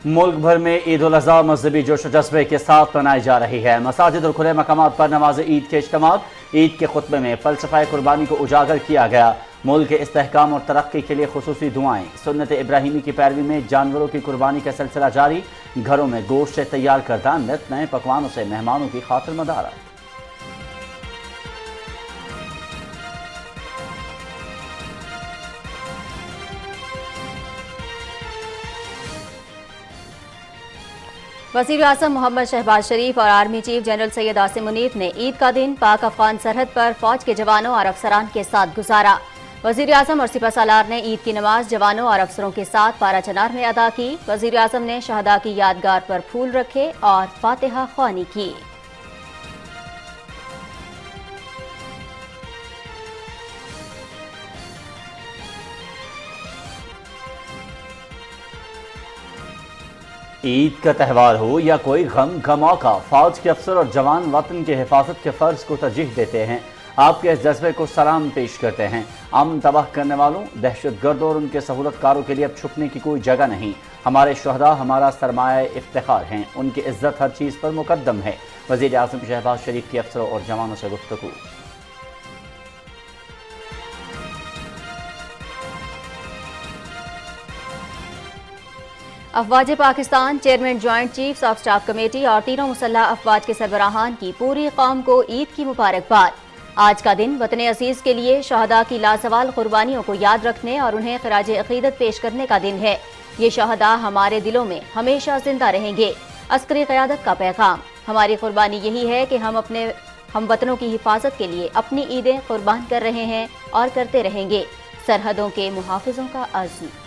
मुल्क भर में ईद उल अज़हा मजहबी जोश जज्बे के साथ मनाई जा रही है। मसाजिद और खुले मकामात पर नमाज ईद के इज्तिमात, ईद के खुतबे में फ़लसफ़ा कुर्बानी को उजागर किया गया। मुल्क के इस्तेहकाम और तरक्की के लिए खुसूसी दुआएं। सुन्नत इब्राहिमी की पैरवी में जानवरों की कुर्बानी का सिलसिला जारी। घरों में गोश्त से तैयार करदा नित नए पकवानों से मेहमानों की खातिर मदारत। वज़ीर आज़म मोहम्मद शहबाज शरीफ और army chief general Syed Asim Munir ने ईद का दिन पाक अफगान सरहद पर फौज के जवानों और अफसरान के साथ गुजारा। वज़ीर आज़म और सिपहसालार ने ईद की नमाज जवानों और अफसरों के साथ पारा चनार में अदा की। वज़ीर आज़म ने शहदा की यादगार पर फूल रखे और फातिहा ख्वानी की। ईद का त्यौहार हो या कोई गम का मौका, फौज के अफसर और जवान वतन की हिफाजत के फ़र्ज को तरजीह देते हैं। आपके इस जज्बे को सलाम पेश करते हैं। अमन तबाह करने वालों, दहशतगर्दों और उनके सहूलतकारों के लिए अब छुपने की कोई जगह नहीं। हमारे शहदा हमारा सरमाया इफ्तिखार हैं, उनकी इज्जत हर चीज़ पर मुकद्दम है। वज़ीर आज़म शहबाज शरीफ के अफसरों और जवानों से गुफ्तगू। अफवाज Pakistan chairman joint chiefs of staff committee और तीनों मुसल्ह अफवाज के सरबराहान की पूरी कौम को ईद की मुबारकबाद। आज का दिन वतन अजीज के लिए शहदा की लाजवाल कुर्बानियों को याद रखने और उन्हें खराज अकीदत पेश करने का दिन है। ये शहदा हमारे दिलों में हमेशा जिंदा रहेंगे। अस्करी क़यादत का पैगाम। हमारी कुर्बानी यही है कि हम अपने हमवतनों की हिफाजत के लिए अपनी ईदें कुर्बान कर रहे हैं और करते रहेंगे। सरहदों के मुहाफिजों का अज़्म।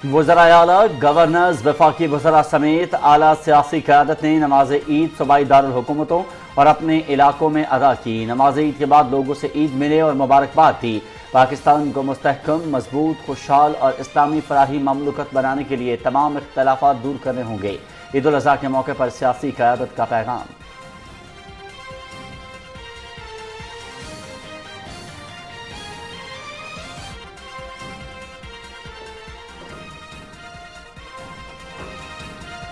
वज़राए आला, गवर्नर्स, वफाकी वज़रा समेत आला सियासी क़यादत ने नमाज ईद सूबाई दारुल हुकूमतों और अपने इलाकों में अदा की। नमाज ईद के बाद लोगों से ईद मिले और मुबारकबाद दी। पाकिस्तान को मुस्तहकम, मजबूत, खुशहाल और इस्लामी फराही ममलकत बनाने के लिए तमाम इख्तलाफात दूर करने होंगे। ईद उल अज़हा के मौके पर सियासी क़यादत का पैगाम।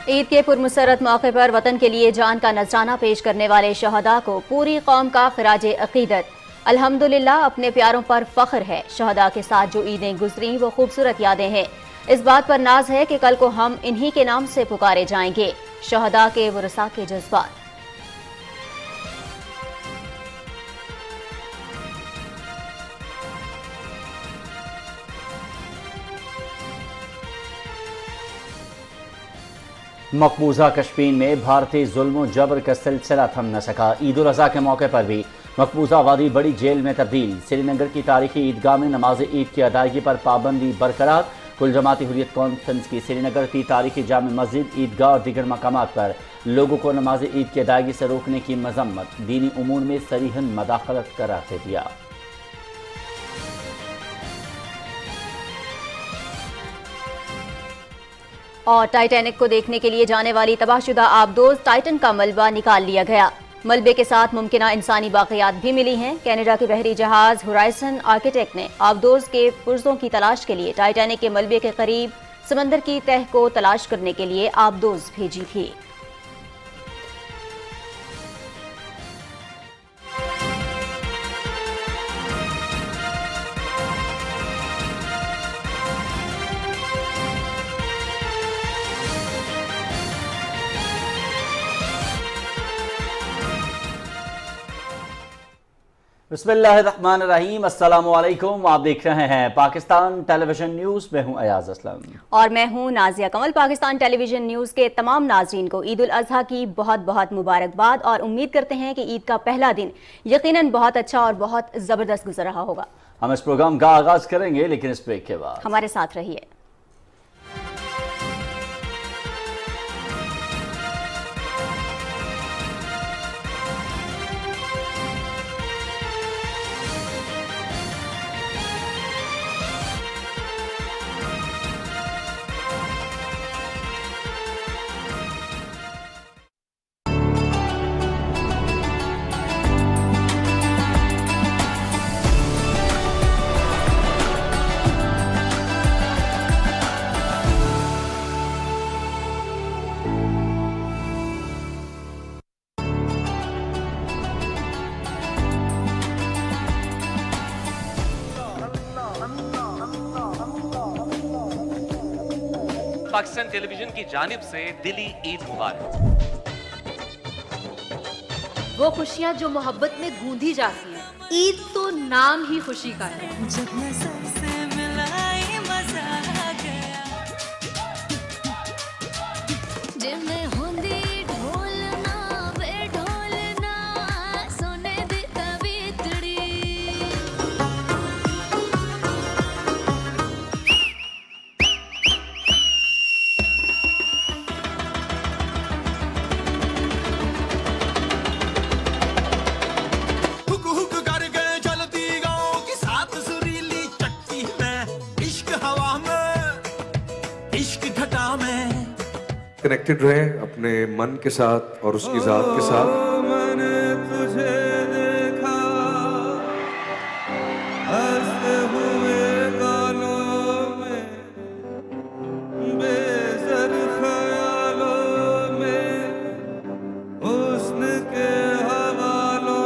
ईद के पुरमसरत मौके पर वतन के लिए जान का नजराना पेश करने वाले शहदा को पूरी कौम का खिराज अकीदत। अल्हम्दुलिल्लाह, अपने प्यारों पर फख्र है। शहदा के साथ जो ईदें गुजरी वो खूबसूरत यादें हैं। इस बात पर नाज है कि कल को हम इन्हीं के नाम से पुकारे जाएंगे। शहदा के वरसा के जज्बात। मकबूजा कश्मीर में भारतीय जुल्म जबर का सिलसिला थम न सका। ईद उल अज़हा के मौके पर भी मकबूजा वादी बड़ी जेल में तब्दील। श्रीनगर की तारीखी ईदगाह में नमाज ईद की अदायगी पर पाबंदी बरकरार। कुल जमाती हुर्रियत कॉन्फ्रेंस की श्रीनगर की तारीखी जामे मस्जिद, ईदगाह और दीगर मकामात पर लोगों को नमाज ईद की अदायगी से रोकने की मजम्मत, दीनी उमूर में सरीहन मदाखलत करार दे दिया। और टाइटैनिक को देखने के लिए जाने वाली तबाहशुदा आबदोज टाइटन का मलबा निकाल लिया गया। मलबे के साथ मुमकिना इंसानी बाक़ियात भी मिली हैं। कनाडा के बहरी जहाज होराइजन आर्किटेक्ट ने आबदोज के पुर्जों की तलाश के लिए टाइटैनिक के मलबे के करीब समंदर की तह को तलाश करने के लिए आबदोज भेजी थी। बिस्मिल्लाहिर्रहमानिर्रहीम, अस्सलामु अलैकुम। आप देख रहे हैं पाकिस्तान टेलीविजन न्यूज़। मैं हूं अयाज असलम और मैं हूं नाजिया कमल। पाकिस्तान टेलीविजन न्यूज़ के तमाम नाजरीन को ईद उल अज़हा की बहुत बहुत मुबारकबाद और उम्मीद करते हैं कि ईद का पहला दिन यकीनन बहुत अच्छा और बहुत ज़बरदस्त गुजर रहा होगा। हम इस प्रोग्राम का आगाज करेंगे, लेकिन इस ब्रेक के बाद हमारे साथ रहिए। پاکستان ٹیلی ویژن کی جانب سے دلی عید مبارک۔ وہ خوشیاں جو محبت میں گوندھی جاتی ہیں، عید تو نام ہی خوشی کا ہے۔ جب نظر سے ملائی مزہ آ گیا، جب میں ہوندی ڈھولنا بے ڈھولنا سونے دی تویتڑی۔ کنیکٹڈ رہیں اپنے من کے ساتھ اور اس کی ذات کے ساتھ۔ میں نے تجھے دیکھا ہنستے ہوئے گالوں میں، بے زر خیالوں میں، حسن کے حوالوں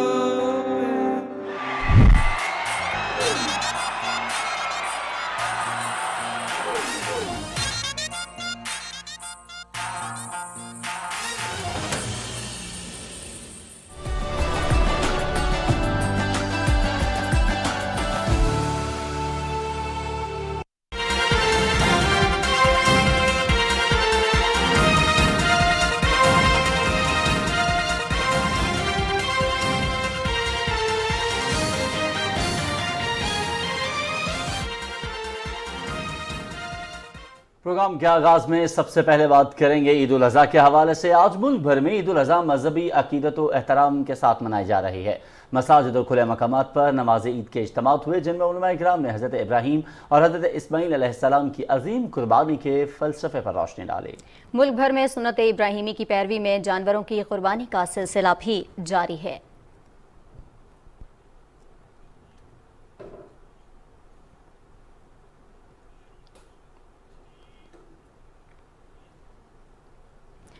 میں۔ پروگرام کے آغاز میں سب سے پہلے بات کریں گے عید الاضحیٰ کے حوالے سے۔ آج ملک بھر میں عید الاضحیٰ مذہبی عقیدت و احترام کے ساتھ منائی جا رہی ہے۔ مساجد اور کھلے مقامات پر نماز عید کے اجتماعات ہوئے، جن میں علماء کرام نے حضرت ابراہیم اور حضرت اسماعیل علیہ السلام کی عظیم قربانی کے فلسفے پر روشنی ڈالی۔ ملک بھر میں سنت ابراہیمی کی پیروی میں جانوروں کی قربانی کا سلسلہ بھی جاری ہے۔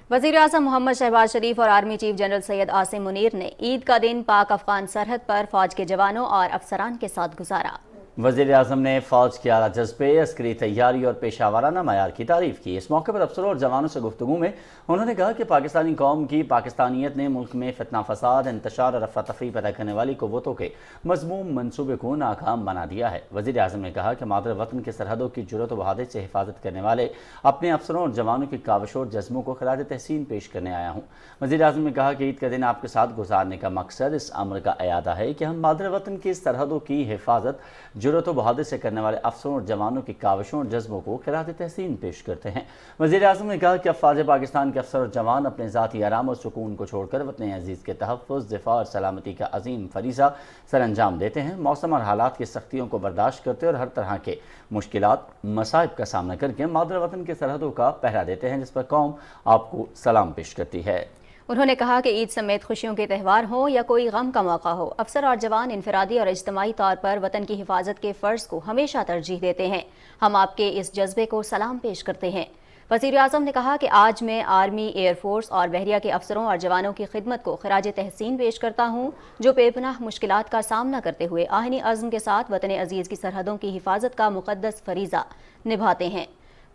وزیراعظم محمد شہباز شریف اور army chief general Syed Asim Munir نے عید کا دن پاک افغان سرحد پر فوج کے جوانوں اور افسران کے ساتھ گزارا۔ وزیر اعظم نے فوج کے اعلیٰ جذبے، عسکری تیاری اور پیشہ ورانہ معیار کی تعریف کی۔ اس موقع پر افسروں اور جوانوں سے گفتگو میں انہوں نے کہا کہ پاکستانی قوم کی پاکستانیت نے ملک میں فتنہ فساد، انتشار اور افراتفری پیدا کرنے والی قوتوں کے مذموم منصوبے کو ناکام بنا دیا ہے۔ وزیر اعظم نے کہا کہ مادر وطن کے سرحدوں کی جرأت و بہادر سے حفاظت کرنے والے اپنے افسروں اور جوانوں کی کاوشوں اور جذبوں کو خراج تحسین پیش کرنے آیا ہوں۔ وزیر اعظم نے کہا کہ عید کا دن آپ کے ساتھ گزارنے کا مقصد اس امر کا اعادہ ہے کہ ہم مادر وطن کی سرحدوں کی حفاظت جرأت و بہادر سے کرنے والے افسروں اور جوانوں کی کاوشوں اور جذبوں کو خراج تحسین پیش کرتے ہیں۔ وزیر اعظم نے کہا کہ افواج پاکستان کے افسر اور جوان اپنے ذاتی آرام اور سکون کو چھوڑ کر وطن عزیز کے تحفظ، دفاع اور سلامتی کا عظیم فریضہ سر انجام دیتے ہیں۔ موسم اور حالات کی سختیوں کو برداشت کرتے اور ہر طرح کے مشکلات، مصائب کا سامنا کر کے مادر وطن کے سرحدوں کا پہرا دیتے ہیں، جس پر قوم آپ کو سلام پیش کرتی ہے۔ انہوں نے کہا کہ عید سمیت خوشیوں کے تہوار ہوں یا کوئی غم کا موقع ہو، افسر اور جوان انفرادی اور اجتماعی طور پر وطن کی حفاظت کے فرض کو ہمیشہ ترجیح دیتے ہیں۔ ہم آپ کے اس جذبے کو سلام پیش کرتے ہیں۔ وزیر اعظم نے کہا کہ آج میں آرمی، ایئر فورس اور بحریہ کے افسروں اور جوانوں کی خدمت کو خراج تحسین پیش کرتا ہوں، جو بے پناہ مشکلات کا سامنا کرتے ہوئے آہنی عزم کے ساتھ وطن عزیز کی سرحدوں کی حفاظت کا مقدس فریضہ نبھاتے ہیں۔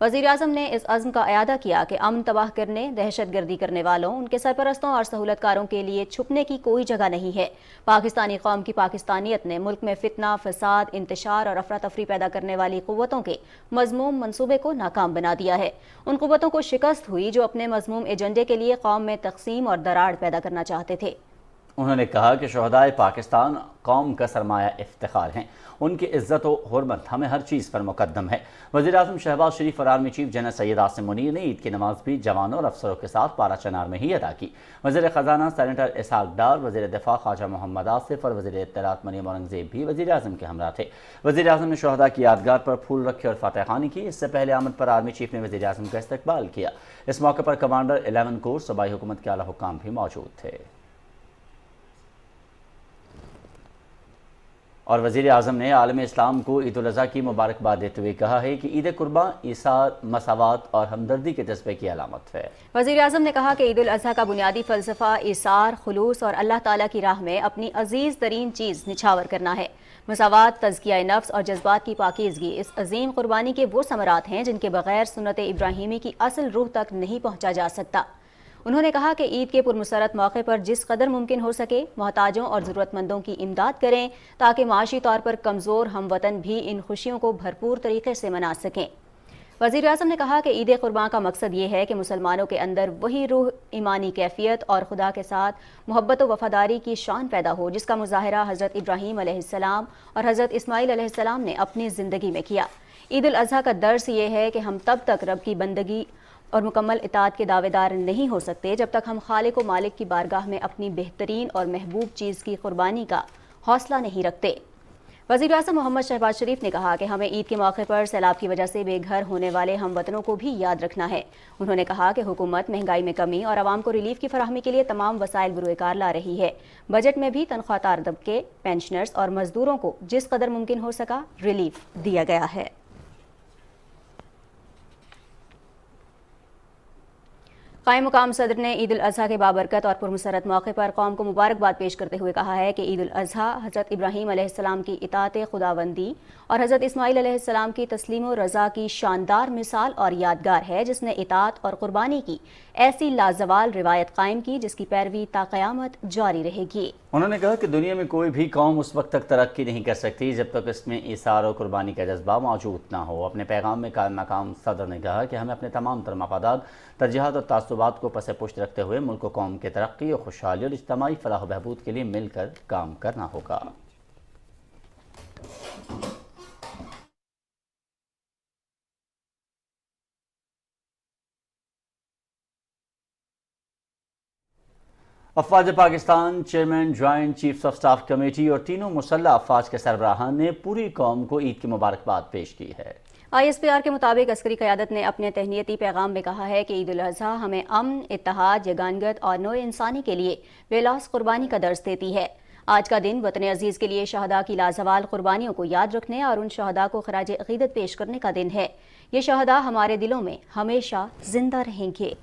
وزیر اعظم نے اس عزم کا اعادہ کیا کہ امن تباہ کرنے، دہشت گردی کرنے والوں، ان کے سرپرستوں اور سہولت کاروں کے لیے چھپنے کی کوئی جگہ نہیں ہے۔ پاکستانی قوم کی پاکستانیت نے ملک میں فتنہ، فساد، انتشار اور افراتفری پیدا کرنے والی قوتوں کے مذموم منصوبے کو ناکام بنا دیا ہے۔ ان قوتوں کو شکست ہوئی جو اپنے مذموم ایجنڈے کے لیے قوم میں تقسیم اور دراڑ پیدا کرنا چاہتے تھے۔ انہوں نے کہا کہ شہدائے پاکستان قوم کا سرمایہ افتخار ہیں، ان کی عزت و حرمت ہمیں ہر چیز پر مقدم ہے۔ وزیر اعظم شہباز شریف اور army chief general Syed Asim Munir نے عید کی نماز بھی جوانوں اور افسروں کے ساتھ پارا چنار میں ہی ادا کی۔ وزیر خزانہ سینیٹر اسحاق ڈار، وزیر دفاع خواجہ محمد آصف اور وزیر اطلاعات مریم اورنگزیب بھی وزیر اعظم کے ہمراہ تھے۔ وزیر اعظم نے شہداء کی یادگار پر پھول رکھے اور فاتح خوانی کی۔ اس سے پہلے آمد پر آرمی چیف نے وزیر اعظم کا استقبال کیا۔ اس موقع پر کمانڈر 11 کور، صوبائی حکومت کے اعلیٰ حکام بھی موجود تھے۔ اور وزیر اعظم نے عالم اسلام کو عید الاضحیٰ کی مبارکباد دیتے ہوئے کہا ہے کہ عید قرباں ایثار، مساوات اور ہمدردی کے جذبے کی علامت ہے۔ وزیر اعظم نے کہا کہ عید الاضحیٰ کا بنیادی فلسفہ ایثار، خلوص اور اللہ تعالیٰ کی راہ میں اپنی عزیز ترین چیز نچھاور کرنا ہے۔ مساوات، تزکیہ نفس اور جذبات کی پاکیزگی اس عظیم قربانی کے وہ ثمرات ہیں جن کے بغیر سنت ابراہیمی کی اصل روح تک نہیں پہنچا جا سکتا۔ انہوں نے کہا کہ عید کے پرمسرت موقع پر جس قدر ممکن ہو سکے محتاجوں اور ضرورت مندوں کی امداد کریں تاکہ معاشی طور پر کمزور ہم وطن بھی ان خوشیوں کو بھرپور طریقے سے منا سکیں۔ وزیر اعظم نے کہا کہ عید قرباں کا مقصد یہ ہے کہ مسلمانوں کے اندر وہی روح، ایمانی کیفیت اور خدا کے ساتھ محبت و وفاداری کی شان پیدا ہو جس کا مظاہرہ حضرت ابراہیم علیہ السلام اور حضرت اسماعیل علیہ السلام نے اپنی زندگی میں کیا۔ عید الاضحیٰ کا درس یہ ہے کہ ہم تب تک رب کی بندگی اور مکمل اطاعت کے دعوے دار نہیں ہو سکتے جب تک ہم خالق و مالک کی بارگاہ میں اپنی بہترین اور محبوب چیز کی قربانی کا حوصلہ نہیں رکھتے۔ وزیر اعظم محمد شہباز شریف نے کہا کہ ہمیں عید کے موقع پر سیلاب کی وجہ سے بے گھر ہونے والے ہم وطنوں کو بھی یاد رکھنا ہے۔ انہوں نے کہا کہ حکومت مہنگائی میں کمی اور عوام کو ریلیف کی فراہمی کے لیے تمام وسائل بروئے کار لا رہی ہے۔ بجٹ میں بھی تنخواہ دار طبقے، پینشنرز اور مزدوروں کو جس قدر ممکن ہو سکا ریلیف دیا گیا ہے۔ قائم مقام صدر نے عید الاضحیٰ کے بابرکت اور پرمسرت موقع پر قوم کو مبارکباد پیش کرتے ہوئے کہا ہے کہ عید الاضحیٰ حضرت ابراہیم علیہ السلام کی اطاعت خداوندی اور حضرت اسماعیل علیہ السلام کی تسلیم و رضا کی شاندار مثال اور یادگار ہے جس نے اطاعت اور قربانی کی ایسی لازوال روایت قائم کی جس کی پیروی تا قیامت جاری رہے گی۔ انہوں نے کہا کہ دنیا میں کوئی بھی قوم اس وقت تک ترقی نہیں کر سکتی جب تک اس میں ایثار اور قربانی کا جذبہ موجود نہ ہو۔ اپنے پیغام میں قائم مقام صدر نے کہا کہ ہمیں اپنے تمام تر مفادات، ترجیحات اور تعصبات کو پس پشت رکھتے ہوئے ملک و قوم کی ترقی اور خوشحالی اور اجتماعی فلاح و بہبود کے لیے مل کر کام کرنا ہوگا۔ افواج Pakistan, chairman joint chiefs of staff committee اور تینوں مسلح افواج کے سربراہان نے پوری قوم کو عید کی مبارکباد پیش کی ہے۔ ISPR کے مطابق عسکری قیادت نے اپنے تہنیتی پیغام میں کہا ہے کہ عید الاضحیٰ ہمیں امن، اتحاد، یگانگت اور نوع انسانی کے لیے بے لوث قربانی کا درس دیتی ہے۔ آج کا دن وطن عزیز کے لیے شہداء کی لازوال قربانیوں کو یاد رکھنے اور ان شہداء کو خراج عقیدت پیش کرنے کا دن ہے۔ یہ شہداء ہمارے دلوں میں ہمیشہ زندہ رہیں گے۔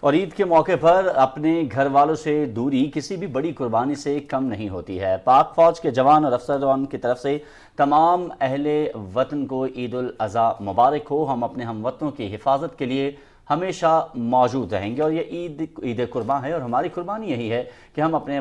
اور عید کے موقع پر اپنے گھر والوں سے دوری کسی بھی بڑی قربانی سے کم نہیں ہوتی ہے۔ پاک فوج کے جوان اور افسران کی طرف سے تمام اہل وطن کو عید الاضحیٰ مبارک ہو۔ ہم اپنے ہم وطنوں کی حفاظت کے لیے ہمیشہ موجود رہیں گے اور یہ عید قرباں ہے اور ہماری قربانی یہی ہے کہ ہم اپنے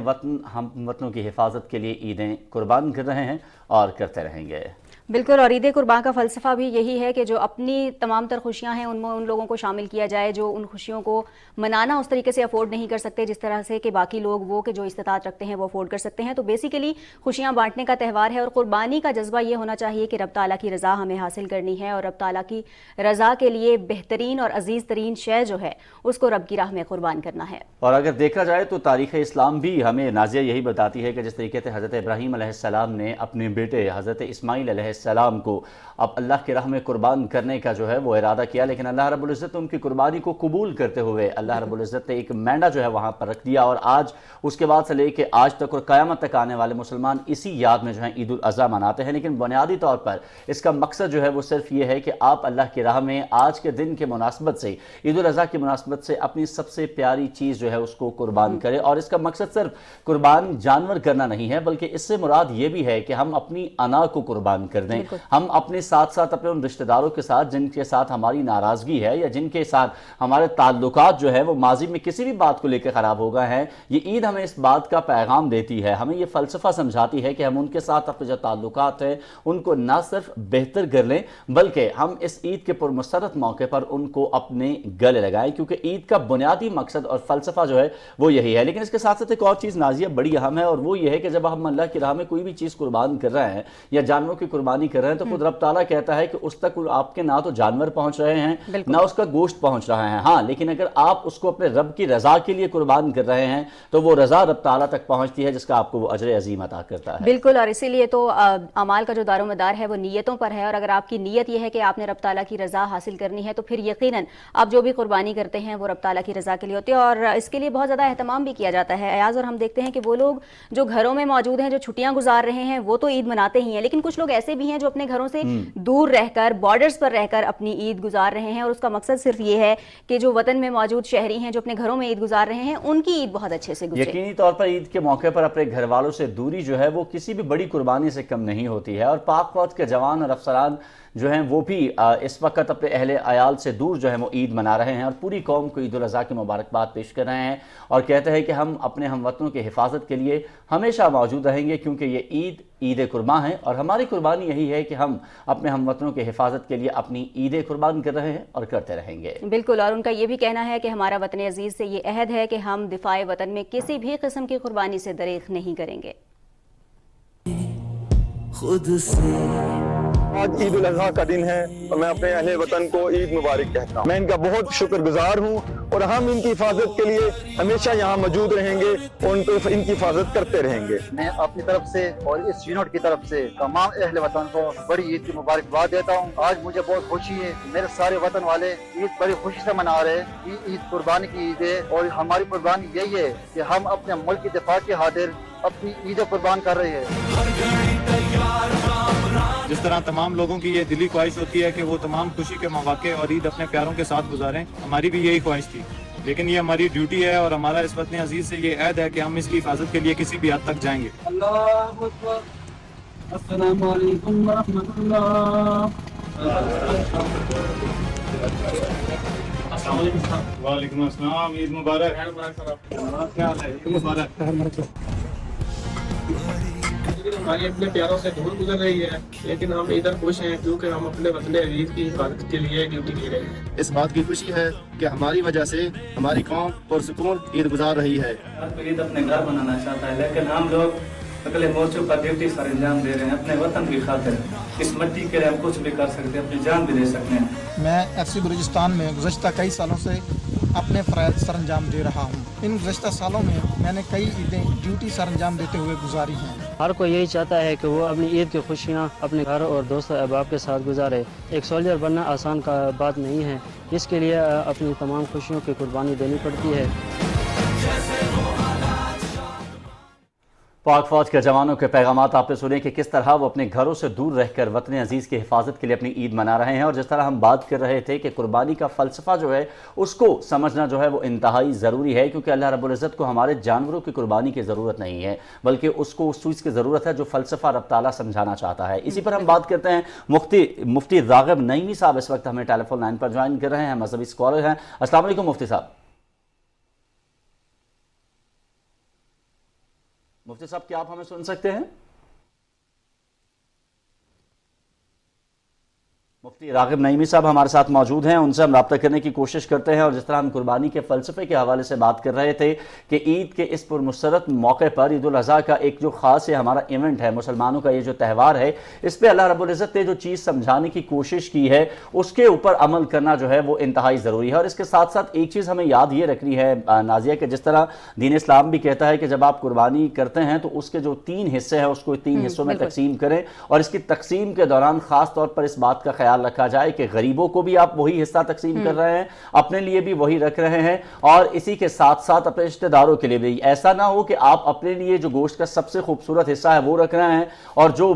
ہم وطنوں کی حفاظت کے لیے عیدیں قربان کر رہے ہیں اور کرتے رہیں گے۔ بالکل، اور عید قربان کا فلسفہ بھی یہی ہے کہ جو اپنی تمام تر خوشیاں ہیں ان میں ان لوگوں کو شامل کیا جائے جو ان خوشیوں کو منانا اس طریقے سے افورڈ نہیں کر سکتے جس طرح سے کہ باقی لوگ وہ کہ جو استطاعت رکھتے ہیں وہ افورڈ کر سکتے ہیں۔ تو بیسیکلی خوشیاں بانٹنے کا تہوار ہے اور قربانی کا جذبہ یہ ہونا چاہیے کہ رب تعالیٰ کی رضا ہمیں حاصل کرنی ہے اور رب تعالیٰ کی رضا کے لیے بہترین اور عزیز ترین شے جو ہے اس کو رب کی راہ میں قربان کرنا ہے۔ اور اگر دیکھا جائے تو تاریخ اسلام بھی ہمیں نازیہ یہی بتاتی ہے کہ جس طریقے سے حضرت ابراہیم علیہ السلام نے اپنے بیٹے حضرت اسماعیل علیہ السلام کو اب اللہ کی راہ میں قربان کرنے کا جو ہے وہ ارادہ کیا، لیکن اللہ رب العزت ان کی قربانی کو قبول کرتے ہوئے اللہ رب العزت نے ایک مینڈا جو ہے وہاں پر رکھ دیا، اور آج اس کے بعد سے لے کے آج تک اور قیامت تک آنے والے مسلمان اسی یاد میں جو ہے عید الاضحیٰ مناتے ہیں۔ لیکن بنیادی طور پر اس کا مقصد جو ہے وہ صرف یہ ہے کہ آپ اللہ کی راہ میں آج کے دن کے مناسبت سے، عید الاضحیٰ کی مناسبت سے اپنی سب سے پیاری چیز جو ہے اس کو قربان کریں، اور اس کا مقصد صرف قربان جانور کرنا نہیں ہے بلکہ اس سے مراد یہ بھی ہے کہ ہم اپنی انا کو قربان کر دیں، ہم اپنے ساتھ ساتھ اپنے ان رشتہ داروں کے ساتھ جن کے ساتھ ہماری ناراضگی ہے یا جن کے ساتھ ہمارے تعلقات جو ہے وہ ماضی میں کسی بھی بات کو لے کے خراب ہو گئے ہیں، یہ عید ہمیں اس بات کا پیغام دیتی ہے، ہمیں یہ فلسفہ سمجھاتی ہے کہ ہم ان کے ساتھ اپنے جو تعلقات ہیں ان کو نہ صرف بہتر کر لیں بلکہ ہم اس عید کے پرمسرت موقع پر ان کو اپنے گلے لگائیں، کیونکہ عید کا بنیادی مقصد اور فلسفہ جو ہے وہ یہی ہے۔ لیکن اس کے ساتھ ساتھ ایک اور چیز نازیہ بڑی اہم ہے، اور وہ یہ ہے کہ جب ہم اللہ کی راہ میں کوئی بھی چیز قربان کر رہے ہیں یا جانوروں کی قربانی قربانی کر رہے ہیں تو خود رب تعالیٰ کہتا ہے کہ اس تک آپ کے نہ تو جانور پہنچ رہے ہیں نہ اس کا گوشت پہنچ رہا ہے، ہاں لیکن اگر آپ اس کو اپنے رب کی رضا کے لیے قربان کر رہے ہیں تو وہ رضا رب تعالیٰ تک پہنچتی ہے، جس کا آپ کو وہ اجر عظیم عطا کرتا ہے۔ بالکل، اور اسی لیے تو اعمال کا جو دار و مدار ہے وہ نیتوں پر ہے، اور اگر آپ کی نیت یہ ہے کہ آپ نے رب تعالیٰ کی رضا حاصل کرنی ہے تو پھر یقیناً آپ جو بھی قربانی کرتے ہیں وہ رب تعالیٰ کی رضا کے لیے ہوتی ہے، اور اس کے لیے بہت زیادہ اہتمام بھی کیا جاتا ہے ایاز۔ اور ہم دیکھتے ہیں کہ وہ لوگ جو گھروں میں موجود ہیں، جو چھٹیاں گزار رہے ہیں، وہ تو عید مناتے ہی ہیں، لیکن کچھ لوگ ایسے بھی ہیں جو اپنے گھروں سے دور رہ کر بارڈرز پر رہ کر اپنی عید گزار رہے ہیں، اور اس کا مقصد صرف یہ ہے کہ جو وطن میں موجود شہری ہیں جو اپنے گھروں میں عید گزار رہے ہیں ان کی عید بہت اچھے سے گزرے۔ یقینی طور پر عید کے موقع پر اپنے گھر والوں سے دوری جو ہے وہ کسی بھی بڑی قربانی سے کم نہیں ہوتی ہے، اور پاک فوج کے جوان اور افسران جو ہیں وہ بھی اس وقت اپنے اہل عیال سے دور جو ہے وہ عید منا رہے ہیں، اور پوری قوم کو عید الاضحیٰ کی مبارکباد پیش کر رہے ہیں، اور کہتے ہیں کہ ہم اپنے ہم وطنوں کی حفاظت کے لیے ہمیشہ موجود رہیں گے، کیونکہ یہ عید قرباں ہے، اور ہماری قربانی یہی ہے کہ ہم اپنے ہم وطنوں کی حفاظت کے لیے اپنی عیدیں قربان کر رہے ہیں اور کرتے رہیں گے۔ بالکل، اور ان کا یہ بھی کہنا ہے کہ ہمارا وطن عزیز سے یہ عہد ہے کہ ہم دفاع وطن میں کسی بھی قسم کی قربانی سے دریغ نہیں کریں گے۔ خود سے آج عید الاضحیٰ کا دن ہے اور میں اپنے اہل وطن کو عید مبارک کہتا ہوں۔ میں ان کا بہت شکر گزار ہوں اور ہم ان کی حفاظت کے لیے ہمیشہ یہاں موجود رہیں گے اور ان کی حفاظت کرتے رہیں گے۔ میں اپنی طرف سے اور اس یونٹ کی طرف سے تمام اہل وطن کو بڑی عید کی مبارکباد دیتا ہوں۔ آج مجھے بہت خوشی ہے کہ میرے سارے وطن والے عید بڑی خوشی سے منا رہے ہیں۔ عید قربانی کی عید ہے اور ہماری قربانی یہی ہے کہ ہم اپنے ملک کی دفاع کی خاطر اپنی عید قربان کر رہے ہیں۔ جس طرح تمام لوگوں کی یہ دلی خواہش ہوتی ہے کہ وہ تمام خوشی کے مواقع اور عید اپنے پیاروں کے ساتھ گزاریں، ہماری بھی یہی خواہش تھی، لیکن یہ ہماری ڈیوٹی ہے اور ہمارا اس وطن عزیز سے یہ عہد ہے کہ ہم اس کی حفاظت کے لیے کسی بھی حد تک جائیں گے۔ اللہ اکبر، السلام علیکم ورحمۃ اللہ۔ وعلیکم السلام، عید مبارک۔ کیا حال ہے؟ عید مبارک۔ ہماری اپنے پیاروں سے دور گزر رہی ہے، لیکن ہم ادھر خوش ہیں کیونکہ ہم اپنے وطن عزیز کی حفاظت کے لیے ڈیوٹی دے رہے ہیں۔ اس بات کی خوشی ہے کہ ہماری وجہ سے ہماری قوم پرسکون عید گزار رہی ہے۔ عید اپنے گھر بنانا چاہتا ہے، لیکن ہم لوگ اگلے مورچوں پر ڈیوٹی سر انجام دے رہے ہیں اپنے وطن کی خاطر۔ اس مٹی کے لیے ہم کچھ بھی کر سکتے ہیں، اپنی جان بھی دے سکتے ہیں۔ میں ایف سی بلوچستان میں گزشتہ کئی سالوں سے اپنے فرائض سر انجام دے رہا ہوں۔ ان گزشتہ سالوں میں نے کئی عیدیں ڈیوٹی سر انجام دیتے ہوئے گزاری ہیں۔ ہر کوئی یہی چاہتا ہے کہ وہ اپنی عید کی خوشیاں اپنے گھر اور دوست احباب کے ساتھ گزارے۔ ایک سولجر بننا آسان کا بات نہیں ہے، اس کے لیے اپنی تمام خوشیوں کی قربانی دینی پڑتی ہے۔ پاک فوج کے جوانوں کے پیغامات آپ نے سنے کہ کس طرح وہ اپنے گھروں سے دور رہ کر وطن عزیز کی حفاظت کے لیے اپنی عید منا رہے ہیں، اور جس طرح ہم بات کر رہے تھے کہ قربانی کا فلسفہ جو ہے اس کو سمجھنا جو ہے وہ انتہائی ضروری ہے، کیونکہ اللہ رب العزت کو ہمارے جانوروں کی قربانی کی ضرورت نہیں ہے، بلکہ اس کو اس چیز کی ضرورت ہے جو فلسفہ رب تعالیٰ سمجھانا چاہتا ہے۔ اسی پر ہم بات کرتے ہیں مفتی راغب نعیمی صاحب اس وقت ہمیں ٹیلی فون لائن پر جوائن کر رہے ہیں، مذہبی اسکالر ہیں۔ السلام علیکم مفتی صاحب۔ مفتی صاحب کیا آپ ہمیں سن سکتے ہیں؟ مفتی راغب نعیمی صاحب ہمارے ساتھ موجود ہیں، ان سے ہم رابطہ کرنے کی کوشش کرتے ہیں، اور جس طرح ہم قربانی کے فلسفے کے حوالے سے بات کر رہے تھے کہ عید کے اس پرمسرت موقع پر عید الاضحیٰ کا ایک جو خاص ہمارا ایونٹ ہے، مسلمانوں کا یہ جو تہوار ہے، اس پہ اللہ رب العزت نے جو چیز سمجھانے کی کوشش کی ہے اس کے اوپر عمل کرنا جو ہے وہ انتہائی ضروری ہے۔ اور اس کے ساتھ ساتھ ایک چیز ہمیں یاد یہ رکھنی ہے نازیہ کہ جس طرح دین اسلام بھی کہتا ہے کہ جب آپ قربانی کرتے ہیں تو اس کے جو 3 حصے ہیں اس کو 3 حصوں میں تقسیم کریں، اور اس کی تقسیم کے دوران خاص طور پر اس بات کا خیال رکھا جائے کہ غریبوں کو بھی آپ وہی حصہ تقسیم کر رہے ہیں، اپنے لیے بھی وہی رکھ رہے ہیں، اور اسی کے ساتھ ساتھ اپنے رشتہ داروں کے لیے بھی۔ ایسا نہ ہو کہ آپ اپنے لیے جو گوشت کا سب سے خوبصورت حصہ ہے وہ رکھ رہے ہیں اور جو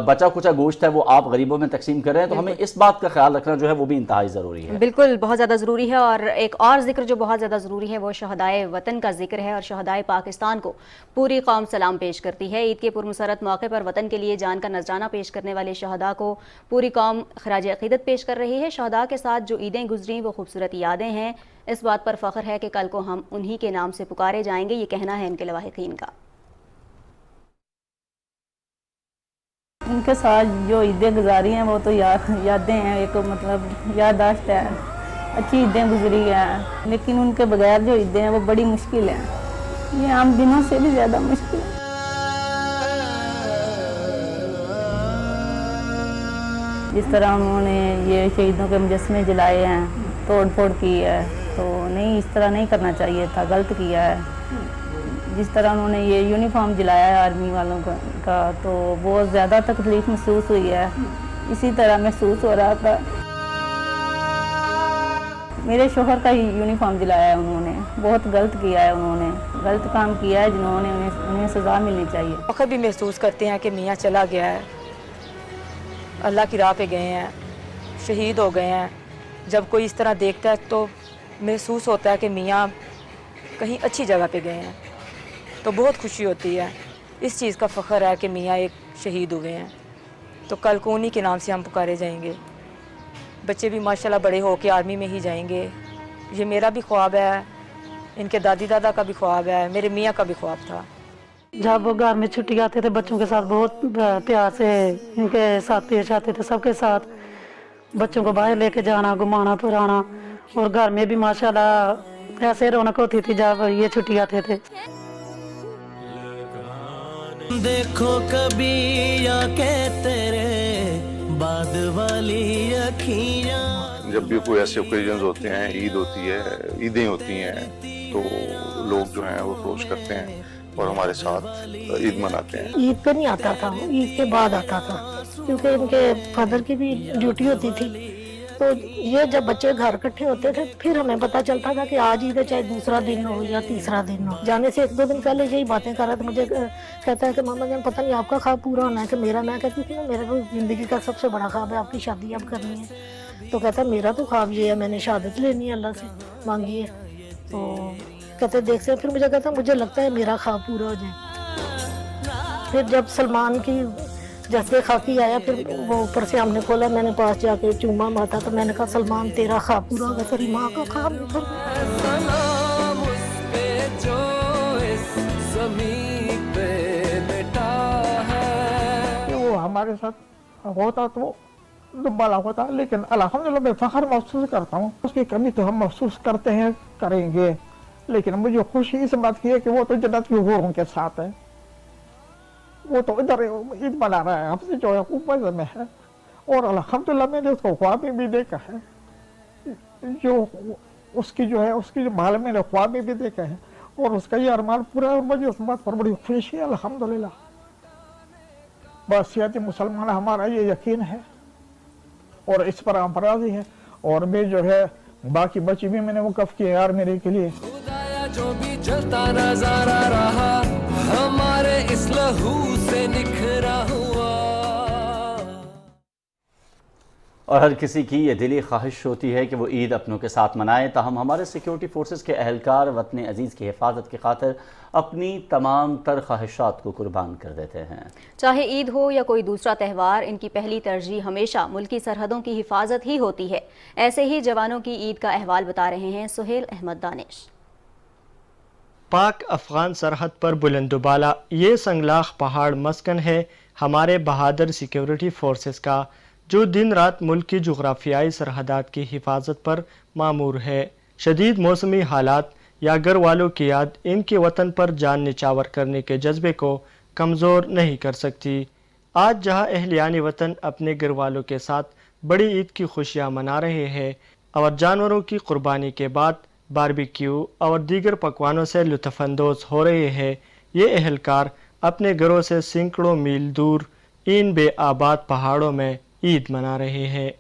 بچا کچا گوشت ہے وہ آپ غریبوں میں تقسیم کر رہے ہیں، تو ہمیں اس بات کا خیال رکھنا جو ہے وہ بھی انتہائی ضروری ہے۔ بالکل، بہت زیادہ ضروری ہے۔ اور ایک اور ذکر جو بہت زیادہ ضروری ہے وہ شہدائے وطن کا ذکر ہے، اور شہدائے پاکستان کو پوری قوم سلام پیش کرتی ہے۔ عید کے پرمسرت موقع پر وطن کے لیے جان کا نذرانہ پیش کرنے والے شہداء کو پوری قوم خراج عقیدت پیش کر رہی ہے۔ شہداء کے ساتھ جو عیدیں گزریں وہ خوبصورت یادیں ہیں، اس بات پر فخر ہے کہ کل کو ہم انہی کے نام سے پکارے جائیں گے، یہ کہنا ہے ان کے لواحقین کا۔ ان کے ساتھ جو عیدیں گزاری ہیں وہ تو یادیں ہیں، ایک مطلب یادداشت ہے، اچھی عیدیں گزری ہیں، لیکن ان کے بغیر جو عیدیں ہیں وہ بڑی مشکل ہیں، یہ عام دنوں سے بھی زیادہ مشکل ہے۔ जिस तरह उन्होंने ये शहीदों के मुजस्समे जलाए हैं, तोड़ फोड़ की है, तो नहीं, इस तरह नहीं करना चाहिए था, गलत किया है। जिस तरह उन्होंने ये यूनिफॉर्म जलाया है आर्मी वालों का तो बहुत ज़्यादा तकलीफ महसूस हुई है। इसी तरह महसूस हो रहा था, मेरे शोहर का ही यूनिफॉर्म जलाया है उन्होंने, बहुत गलत किया है, उन्होंने गलत काम किया है, जिन्होंने उन्हें सज़ा मिलनी चाहिए। फख्र भी महसूस करते हैं कि मियाँ चला गया है, अल्लाह की राह पे गए हैं, शहीद हो गए हैं। जब कोई इस तरह देखता है तो महसूस होता है कि मियाँ कहीं अच्छी जगह पे गए हैं, तो बहुत खुशी होती है। इस चीज़ का फ़ख्र है कि मियाँ एक शहीद हुए हैं, तो कल को उन्हीं के नाम से हम पुकारे जाएंगे। बच्चे भी माशाल्लाह बड़े हो के आर्मी में ही जाएंगे, ये मेरा भी ख्वाब है, इनके दादी दादा का भी ख्वाब है, मेरे मियाँ का भी ख्वाब था। जब वो घर में छुट्टी आते थे बच्चों के साथ बहुत प्यार से इनके साथ पेश आते थे, सबके साथ बच्चों को बाहर लेके जाना, घुमाना फिराना, और घर में भी माशाल्लाह ऐसे रौनक होती थी जब ये छुट्टी आते थे। देखो कभी आके तेरे बाद वाली अखियां। जब भी कोई ऐसे ओकेजन होते हैं, ईद होती है, ईदें होती हैं, तो लोग जो हैं वो अप्रोच करते हैं और हमारे साथ ईद मनाते हैं। ईद पे नहीं आता था, ईद के बाद आता था, क्योंकि इनके फादर की भी ड्यूटी होती थी। तो ये जब बच्चे घर इकट्ठे होते थे फिर हमें पता चलता था कि आज ईद है, चाहे दूसरा दिन हो या तीसरा दिन हो। जाने से 1-2 दिन पहले यही बातें कर रहा था, मुझे कहता है कि मामा जान पता नहीं आपका ख्वाब पूरा होना है कि मेरा। मैं कहती थी ना मेरा तो ज़िंदगी का सबसे बड़ा ख्वाब है आपकी शादी अब करनी है। तो कहता है मेरा तो ख्वाब ये है, मैंने शहादत लेनी है, अल्लाह से मांगी है। तो कहते देख से फिर मुझे कहता मुझे लगता है मेरा ख्वाब पूरा हो जाए। फिर जब सलमान की जैसे खाकी आया, फिर वो ऊपर से हमने खोला, मैंने पास जाके चूमा माथा, तो मैंने कहा सलमान तेरा ख्वाब पूरा हो गया, तेरी माँ का ख्वाब निकल गया। वो हमारे साथ होता तो दुब्बाला होता, लेकिन अल्हम्दुलिल्लाह मैं फख्र महसूस करता हूँ। उसकी कमी तो हम महसूस करते हैं, करेंगे, लेकिन मुझे खुशी इस बात की है कि वो तो जन्नत की हूरों के साथ है। वो तो इधर ईद मना रहा है, हमसे जो है ऊपर में है, और अल्हम्दुलिल्लाह मैंने उसको ख्वाब में भी देखा है, जो उसकी जो है उसकी जो माल मैंने ख्वाब में भी देखा है, और उसका ये अरमान पूरा है, और मुझे उस बात पर बड़ी खुशी है अल्हम्दुलिल्लाह। बस याद मुसलमान हमारा ये यकीन है और इस पर हम राजी हैं, और मैं जो है बाकी बच्ची भी मैंने वक़्फ़ किए यार मेरे के लिए। जो भी जलता नजारा रहा हमारे इस लहू से निखरा हुआ। और हर किसी की ये दिली ख्वाहिश होती है कि वो ईद अपनों के साथ मनाए, ताहम हमारे सिक्योरिटी फोर्सेस के अहलकार वतन अजीज़ की हिफाजत की खातिर अपनी तमाम तर ख्वाहिशात को कुर्बान कर देते हैं। चाहे ईद हो या कोई दूसरा त्यौहार, इनकी पहली तरजीह हमेशा मुल्की सरहदों की हिफाजत ही होती है। ऐसे ही जवानों की ईद का अहवाल बता रहे हैं सुहेल अहमद दानिश। पाक अफगान सरहद पर बुलंदुबाला ये संगलाख पहाड़ मस्कन है हमारे बहादुर सिक्योरिटी फोर्सेस का, जो दिन रात मुल्क की जुग्राफियाई सरहदात की हिफाजत पर मामूर है। शदीद मौसमी हालात या घर वालों की याद इनके वतन पर जान निछावर करने के जज्बे को कमज़ोर नहीं कर सकती। आज जहां अहलियान वतन अपने घर वालों के साथ बड़ी ईद की खुशियां मना रहे हैं और जानवरों की कुर्बानी के बाद बारबेक्यू और दीगर पकवानों से लुत्फ़अंदोज़ हो रहे हैं, ये अहलकार अपने घरों से सैकड़ों मील दूर इन बेआबाद पहाड़ों में ईद मना रहे हैं।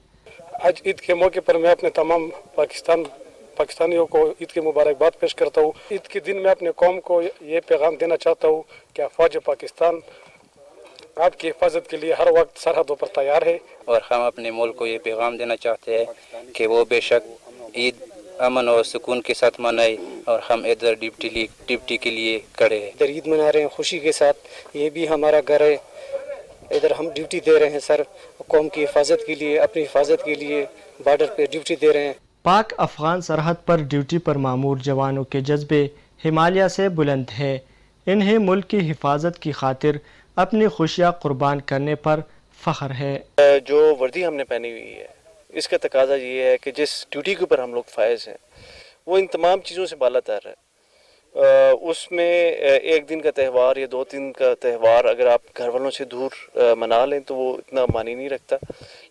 आज ईद के मौके पर मैं अपने तमाम पाकिस्तानियों को ईद की मुबारकबाद पेश करता हूँ। ईद के दिन मैं अपने कौम को ये पैगाम देना चाहता हूँ कि अफ़वाज पाकिस्तान आपकी हिफाजत के लिए हर वक्त सरहदों पर तैयार है, और हम अपने मुल्क को ये पैगाम देना चाहते हैं कि वो बेशक ईद अमन और सुकून के साथ मनाए, और हम इधर ड्यूटी के लिए खड़े हैं। इधर ईद मना रहे हैं खुशी के साथ, ये भी हमारा घर है, इधर हम ड्यूटी दे रहे हैं सर, कौम की हिफाजत के लिए, अपनी हिफाजत के लिए बॉर्डर पे ड्यूटी दे रहे हैं। पाक अफगान सरहद पर ड्यूटी पर मामूर जवानों के जज्बे हिमालय से बुलंद है। इन्हें मुल्क की हिफाजत की खातिर अपनी खुशियाँ कुर्बान करने पर फख्र है। जो वर्दी हमने पहनी हुई है इसका तकाजा ये है कि जिस ड्यूटी के ऊपर हम लोग फायज हैं वो इन तमाम चीज़ों से बाला तर है, उसमें एक दिन का त्यौहार या 2 दिन का त्यौहार अगर आप घर वालों से दूर मना लें तो वो इतना मानी नहीं रखता,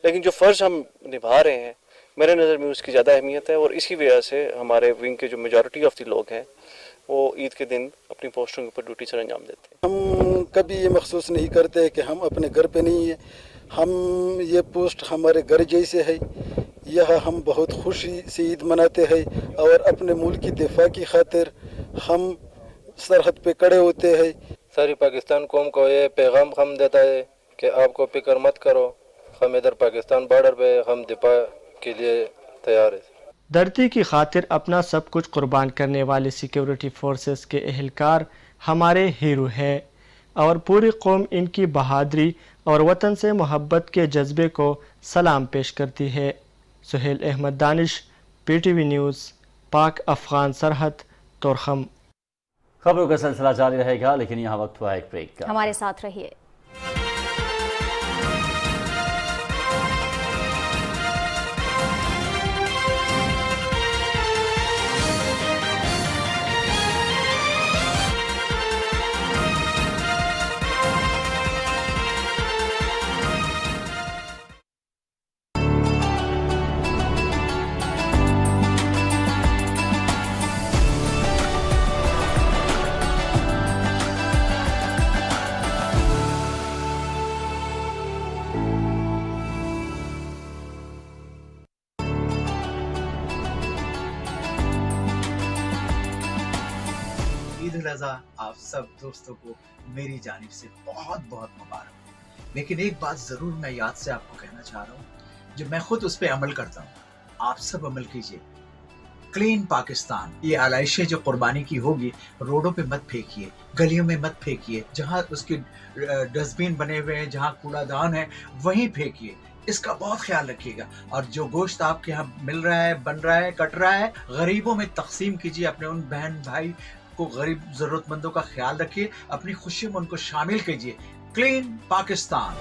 लेकिन जो फ़र्ज़ हम निभा रहे हैं मेरे नज़र में उसकी ज़्यादा अहमियत है। और इसी वजह से हमारे विंग के जो मेजॉरिटी ऑफ द लोग हैं वो ईद के दिन अपनी पोस्टों के ऊपर ड्यूटी सर अंजाम देते हैं। हम कभी ये महसूस नहीं करते कि हम अपने घर पे नहीं है, हम ये पोस्ट हमारे घर जैसे है। यह हम बहुत खुशी से ईद मनाते हैं और अपने मुल्क की दिफा की खातिर हम सरहद पे खड़े होते हैं। सारी पाकिस्तान कौम को ये पैगाम हम देता है कि आपको फिक्र मत करो, हम इधर पाकिस्तान बॉर्डर पे हम दिफा के लिए तैयार है। धरती की खातिर अपना सब कुछ कुर्बान करने वाले सिक्योरिटी फोर्सेस के एहलकार हमारे हीरो हैं और पूरी कौम इनकी बहादुरी और वतन से मोहब्बत के जज्बे को सलाम पेश करती है। सुहेल अहमद दानिश, PTV न्यूज़, पाक अफगान सरहद, तोरखम। खबरों का सिलसिला जारी रहेगा, लेकिन यहाँ वक्त हुआ एक ब्रेक का। हमारे साथ रहिए। आप सब दोस्तों को मेरी जानिब से बहुत बहुत मुबारक। लेकिन एक बात जरूर मैं याद से आपको कहना चाह रहा हूँ, जो मैं खुद उस पर अमल करता हूँ, आप सब अमल कीजिए। क्लीन पाकिस्तान, ये आलाइशें जो कुर्बानी की होगी रोडों पे मत फेंकिए, गलियों में मत फेंकिए, जहाँ उसके डस्टबिन बने हुए हैं, जहाँ कूड़ादान है वहीं फेंकिए। इसका बहुत ख्याल रखिएगा। और जो गोश्त आपके यहाँ मिल रहा है, बन रहा है, कट रहा है, गरीबों में तकसीम कीजिए। अपने उन बहन भाई को, गरीब जरूरतमंदों का ख्याल रखिए, अपनी खुशी में उनको शामिल कीजिए। क्लीन पाकिस्तान।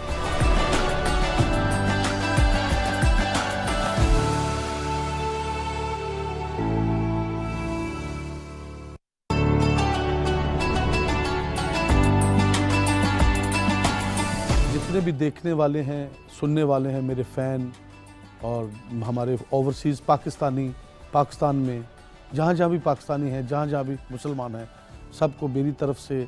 जितने भी देखने वाले हैं, सुनने वाले हैं, मेरे फ़ैन और हमारे ओवरसीज़ पाकिस्तान में जहाँ जहाँ भी पाकिस्तानी हैं, जहाँ जहाँ भी मुसलमान हैं, सबको मेरी तरफ से,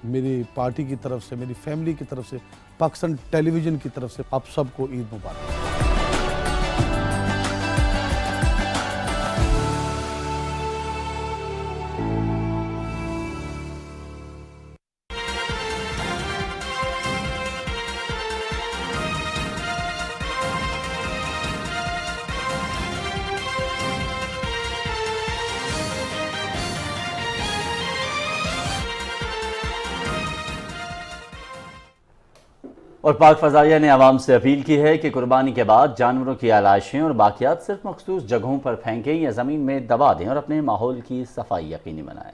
मेरी पार्टी की तरफ से, मेरी फैमिली की तरफ से, पाकिस्तान टेलीविज़न की तरफ से आप सबको ईद मुबारक। और पाक फ़ज़ाइया ने आवाम से अपील की है कि कुर्बानी के बाद जानवरों की आलाइशें और बाकियात सिर्फ मखसूस जगहों पर फेंकें या ज़मीन में दबा दें और अपने माहौल की सफाई यकीनी बनाएं।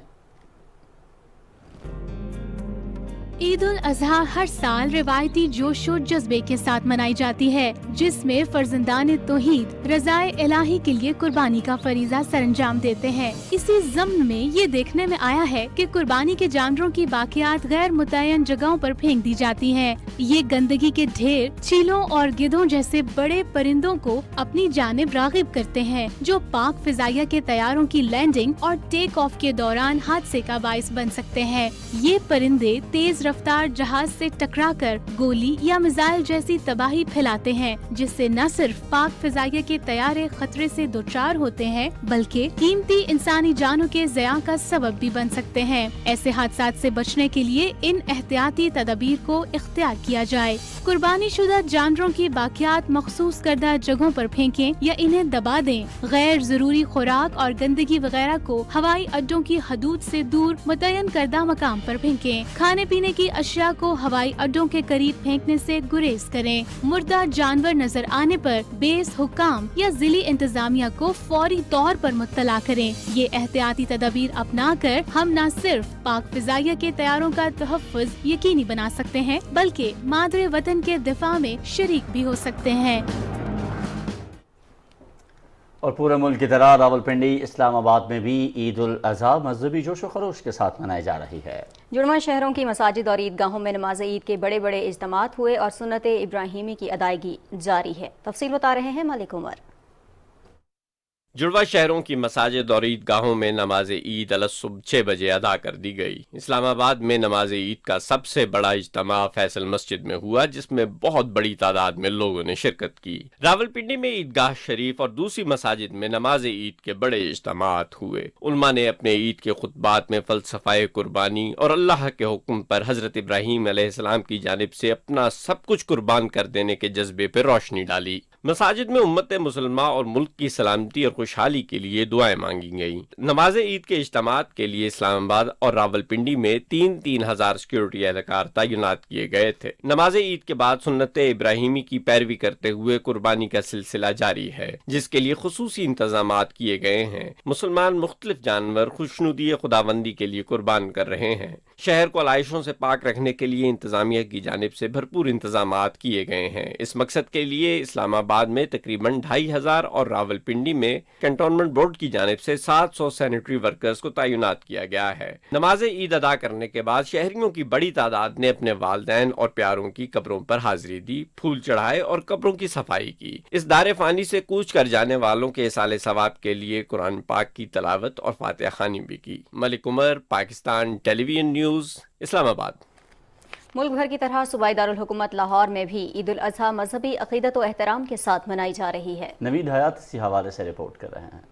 ईद उल अजहा हर साल रिवायती जोश और जज्बे के साथ मनाई जाती है, जिसमें फर्जंदान तौहीद रज़ाए इलाही के लिए कुर्बानी का फरीजा सरंजाम देते हैं। इसी ज़म्न में ये देखने में आया है कि कुर्बानी के जानवरों की बाकियात गैर मुतय्यन जगहों पर फेंक दी जाती हैं। ये गंदगी के ढेर चीलों और गिद्धों जैसे बड़े परिंदों को अपनी जानिब रागिब करते हैं, जो पाक फ़िज़ाइया के तैयारों की लैंडिंग और टेक ऑफ के दौरान हादसे का बाइस बन सकते हैं। ये परिंदे तेज रफ्तार जहाज से टकराकर गोली या मिसाइल जैसी तबाही फैलाते हैं, जिससे न सिर्फ पाक फ़िज़ाइया के तैयारे खतरे से दोचार होते हैं, बल्कि कीमती इंसानी जानों के ज़िया का सबब भी बन सकते हैं। ऐसे हादसात से बचने के लिए इन एहतियाती तदबीर को इख्तियार किया जाए। कुर्बानी शुदा जानवरों की बाकियात मखसूस करदा जगहों पर फेंकें या इन्हें दबा दें। गैर जरूरी खुराक और गंदगी वगैरह को हवाई अड्डों की हदूद से दूर मुतय्यन करदा मकाम पर फेंकें। खाने पीने की अशिया को हवाई अड्डों के करीब फेंकने से गुरेज करें। मुर्दा जानवर नजर आने पर बेस हुकाम या जिली इंतजामिया को फौरी तौर पर मुत्तला करें। ये एहतियाती तदबीर अपना कर हम न सिर्फ पाक फ़िज़ाइया के तैयारों का तहफ़्फ़ुज़ यकीनी बना सकते हैं, बल्कि मादरे वतन के दिफा में शरीक भी हो सकते हैं। और पूरे मुल्क की तरह रावलपिंडी इस्लामाबाद में भी ईद उल अज़हा मजहबी जोश व खरोश के साथ मनाई जा रही है। जुड़वा शहरों की मसाजिद और ईदगाहों में नमाज ईद के बड़े बड़े इज्तिमात हुए और सुन्नत इब्राहिमी की अदायगी जारी है। तफसील बता रहे हैं मलिक उमर। जुड़वा शहरों की मसाजिद और ईदगाहों में नमाज ईद अलसुबह 6 बजे अदा कर दी गई। इस्लामाबाद में नमाज ईद का सबसे बड़ा इज्तिमा फैसल मस्जिद में हुआ, जिसमें बहुत बड़ी तादाद में लोगों ने शिरकत की। रावलपिंडी में ईदगाह शरीफ और दूसरी मसाजिद में नमाज ईद के बड़े इज्तिमात हुए। उलमा ने अपने ईद के खुतबात में फलसफाए कुर्बानी और अल्लाह के हुक्म पर हजरत इब्राहीम अलैहिस्सलाम की जानिब से अपना सब कुछ कुर्बान कर देने के जज्बे पर रोशनी डाली। मसाजिद में उम्मत मुसलमा और मुल्क की सलामती और खुशहाली के लिए दुआएं मांगी गईं। नमाज ईद के इज्तिमात के लिए इस्लामाबाद और रावलपिंडी में 3-3 हजार सिक्योरिटी एहलकार तैनात किए गए थे। नमाज ईद के बाद सुन्नत इब्राहिमी की पैरवी करते हुए कुर्बानी का सिलसिला जारी है, जिसके लिए खुसूसी इंतजामात किए गए हैं। मुसलमान मुख्तलिफ जानवर खुशनुदी खुदाबंदी के लिए कुर्बान कर रहे हैं। शहर को आलाइशों से पाक रखने के लिए इंतजामिया की जानिब से भरपूर इंतजामात किए गए हैं। इस मकसद के लिए इस्लामाबाद में तकरीबन 2500 और रावलपिंडी में कंटोनमेंट बोर्ड की जानिब से 700 सैनिटरी वर्कर्स को तैनात किया गया है। नमाज ईद अदा करने के बाद शहरियों की बड़ी तादाद ने अपने वालिदैन और प्यारों की कब्रों पर हाजिरी दी, फूल चढ़ाए और कब्रों की सफाई की। इस दारे फानी से कूच कर जाने वालों के इसाले सवाब के लिए कुरान पाक की तलावत और फातिहा खानी भी की। Malik Umar, Pakistan television news, Islamabad. मुल्क भर की तरह सूबाई दारुल हुकूमत लाहौर में भी ईद उल अज़हा मजहबी अक़ीदत व एहतराम के साथ मनाई जा रही है। नवीद हयात इसी हवाले से रिपोर्ट कर रहे हैं।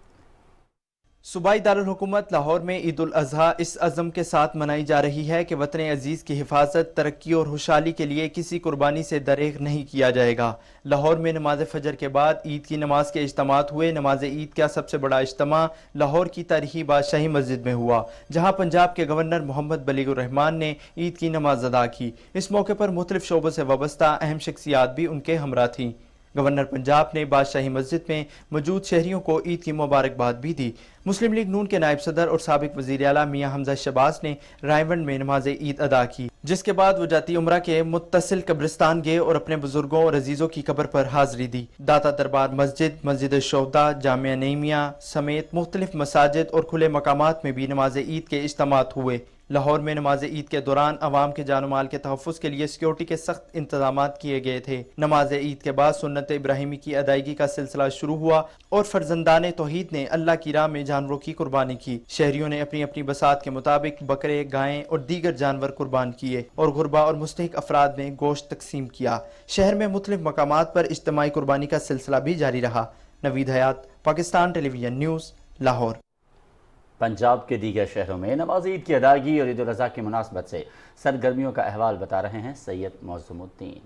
सूबाई दारुल हुकूमत लाहौर में ईद उल अज़हा इस अज़म के साथ मनाई जा रही है कि वतन अजीज़ की हिफाजत, तरक्की और खुशहाली के लिए किसी कुर्बानी से दरेग नहीं किया जाएगा। लाहौर में नमाज फजर के बाद ईद की नमाज के इज्तिमात हुए। नमाज ईद का सबसे बड़ा इज्तिमा लाहौर की तारीखी बादशाही मस्जिद में हुआ, जहाँ पंजाब के गवर्नर मोहम्मद बलीगुर रहमान ने ईद की नमाज अदा की। इस मौके पर मुख्तलिफ शोबों से वाबस्ता अहम शख्सियात भी उनके हमरा थीं। गवर्नर पंजाब ने बादशाही मस्जिद में मौजूद शहरियों को ईद की मुबारकबाद भी दी। मुस्लिम लीग नून के नायब सदर और साबिक वज़ीर आला मियां हमजा शहबाज ने रायवंड में नमाज ईद अदा की, जिसके बाद वो जाती उम्रा के मुत्तसिल कब्रिस्तान गए और अपने बुजुर्गों और अजीजों की कब्र पर हाजिरी दी। दाता दरबार मस्जिद, मस्जिद शोहदा, जामिया नईमिया समेत मुख्तलिफ मसाजिद और खुले मकामात में भी नमाज ईद के इज्तिमात हुए। लाहौर में नमाज ईद के दौरान अवाम के जान माल के तहफ़्फ़ुज़ के लिए सिक्योरिटी के सख्त इंतजामात किए गए थे। नमाज ईद के बाद सुन्नत इब्राहिमी की अदायगी का सिलसिला शुरू हुआ और फर्जंदान तौहीद ने अल्लाह की राह में जानवरों की कुर्बानी की। शहरियों ने अपनी अपनी बसात के मुताबिक बकरे, गायें और दीगर जानवर कुर्बान किए और गुरबा और मुस्तहिक अफराद में गोश्त तकसीम किया। शहर में मुख्तलिफ मकामात पर इज्तिमाई कुर्बानी का सिलसिला भी जारी रहा। नवीद हयात, पाकिस्तान टेलीविजन न्यूज़, लाहौर। पंजाब के दीगर शहरों में नमाज ईद की अदायगी और ईद उल अज़हा की मुनासबत से सरगर्मियों का अहवाल बता रहे हैं सैयद मौज़ुमुद्दीन।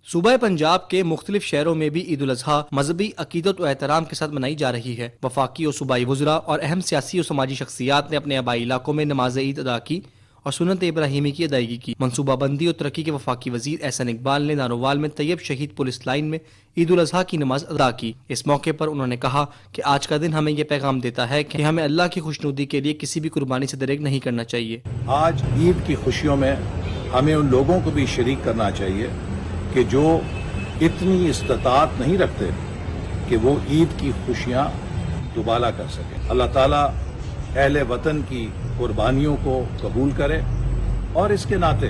सूबा पंजाब के मुख्तलिफ शहरों में भी ईद उल अज़हा मजहबी अकीदत और एहतराम के साथ मनाई जा रही है। वफाकी और सूबाई वज़रा और अहम सियासी और समाजी शख्सियात ने अपने आबाई इलाकों में नमाज ईद अदा की और सुन्नत इब्राहिमी की अदायगी की। मनसूबाबंदी और तरक्की के वफाकी वजीर एहसन इकबाल ने नारोवाल में तैयब शहीद पुलिस लाइन में ईद उल अज़हा की नमाज अदा की। इस मौके पर उन्होंने कहा कि आज का दिन हमें यह पैगाम देता है कि हमें अल्लाह की खुशनुदी के लिए किसी भी कुर्बानी से दरेग नहीं करना चाहिए। आज ईद की खुशियों में हमें उन लोगों को भी शरीक करना चाहिए कि जो इतनी इस्तात नहीं रखते कि वो ईद की खुशियाँ दुबाला कर सकें। अल्लाह ताला अहले वतन की कुर्बानियों को कबूल करे और इसके नाते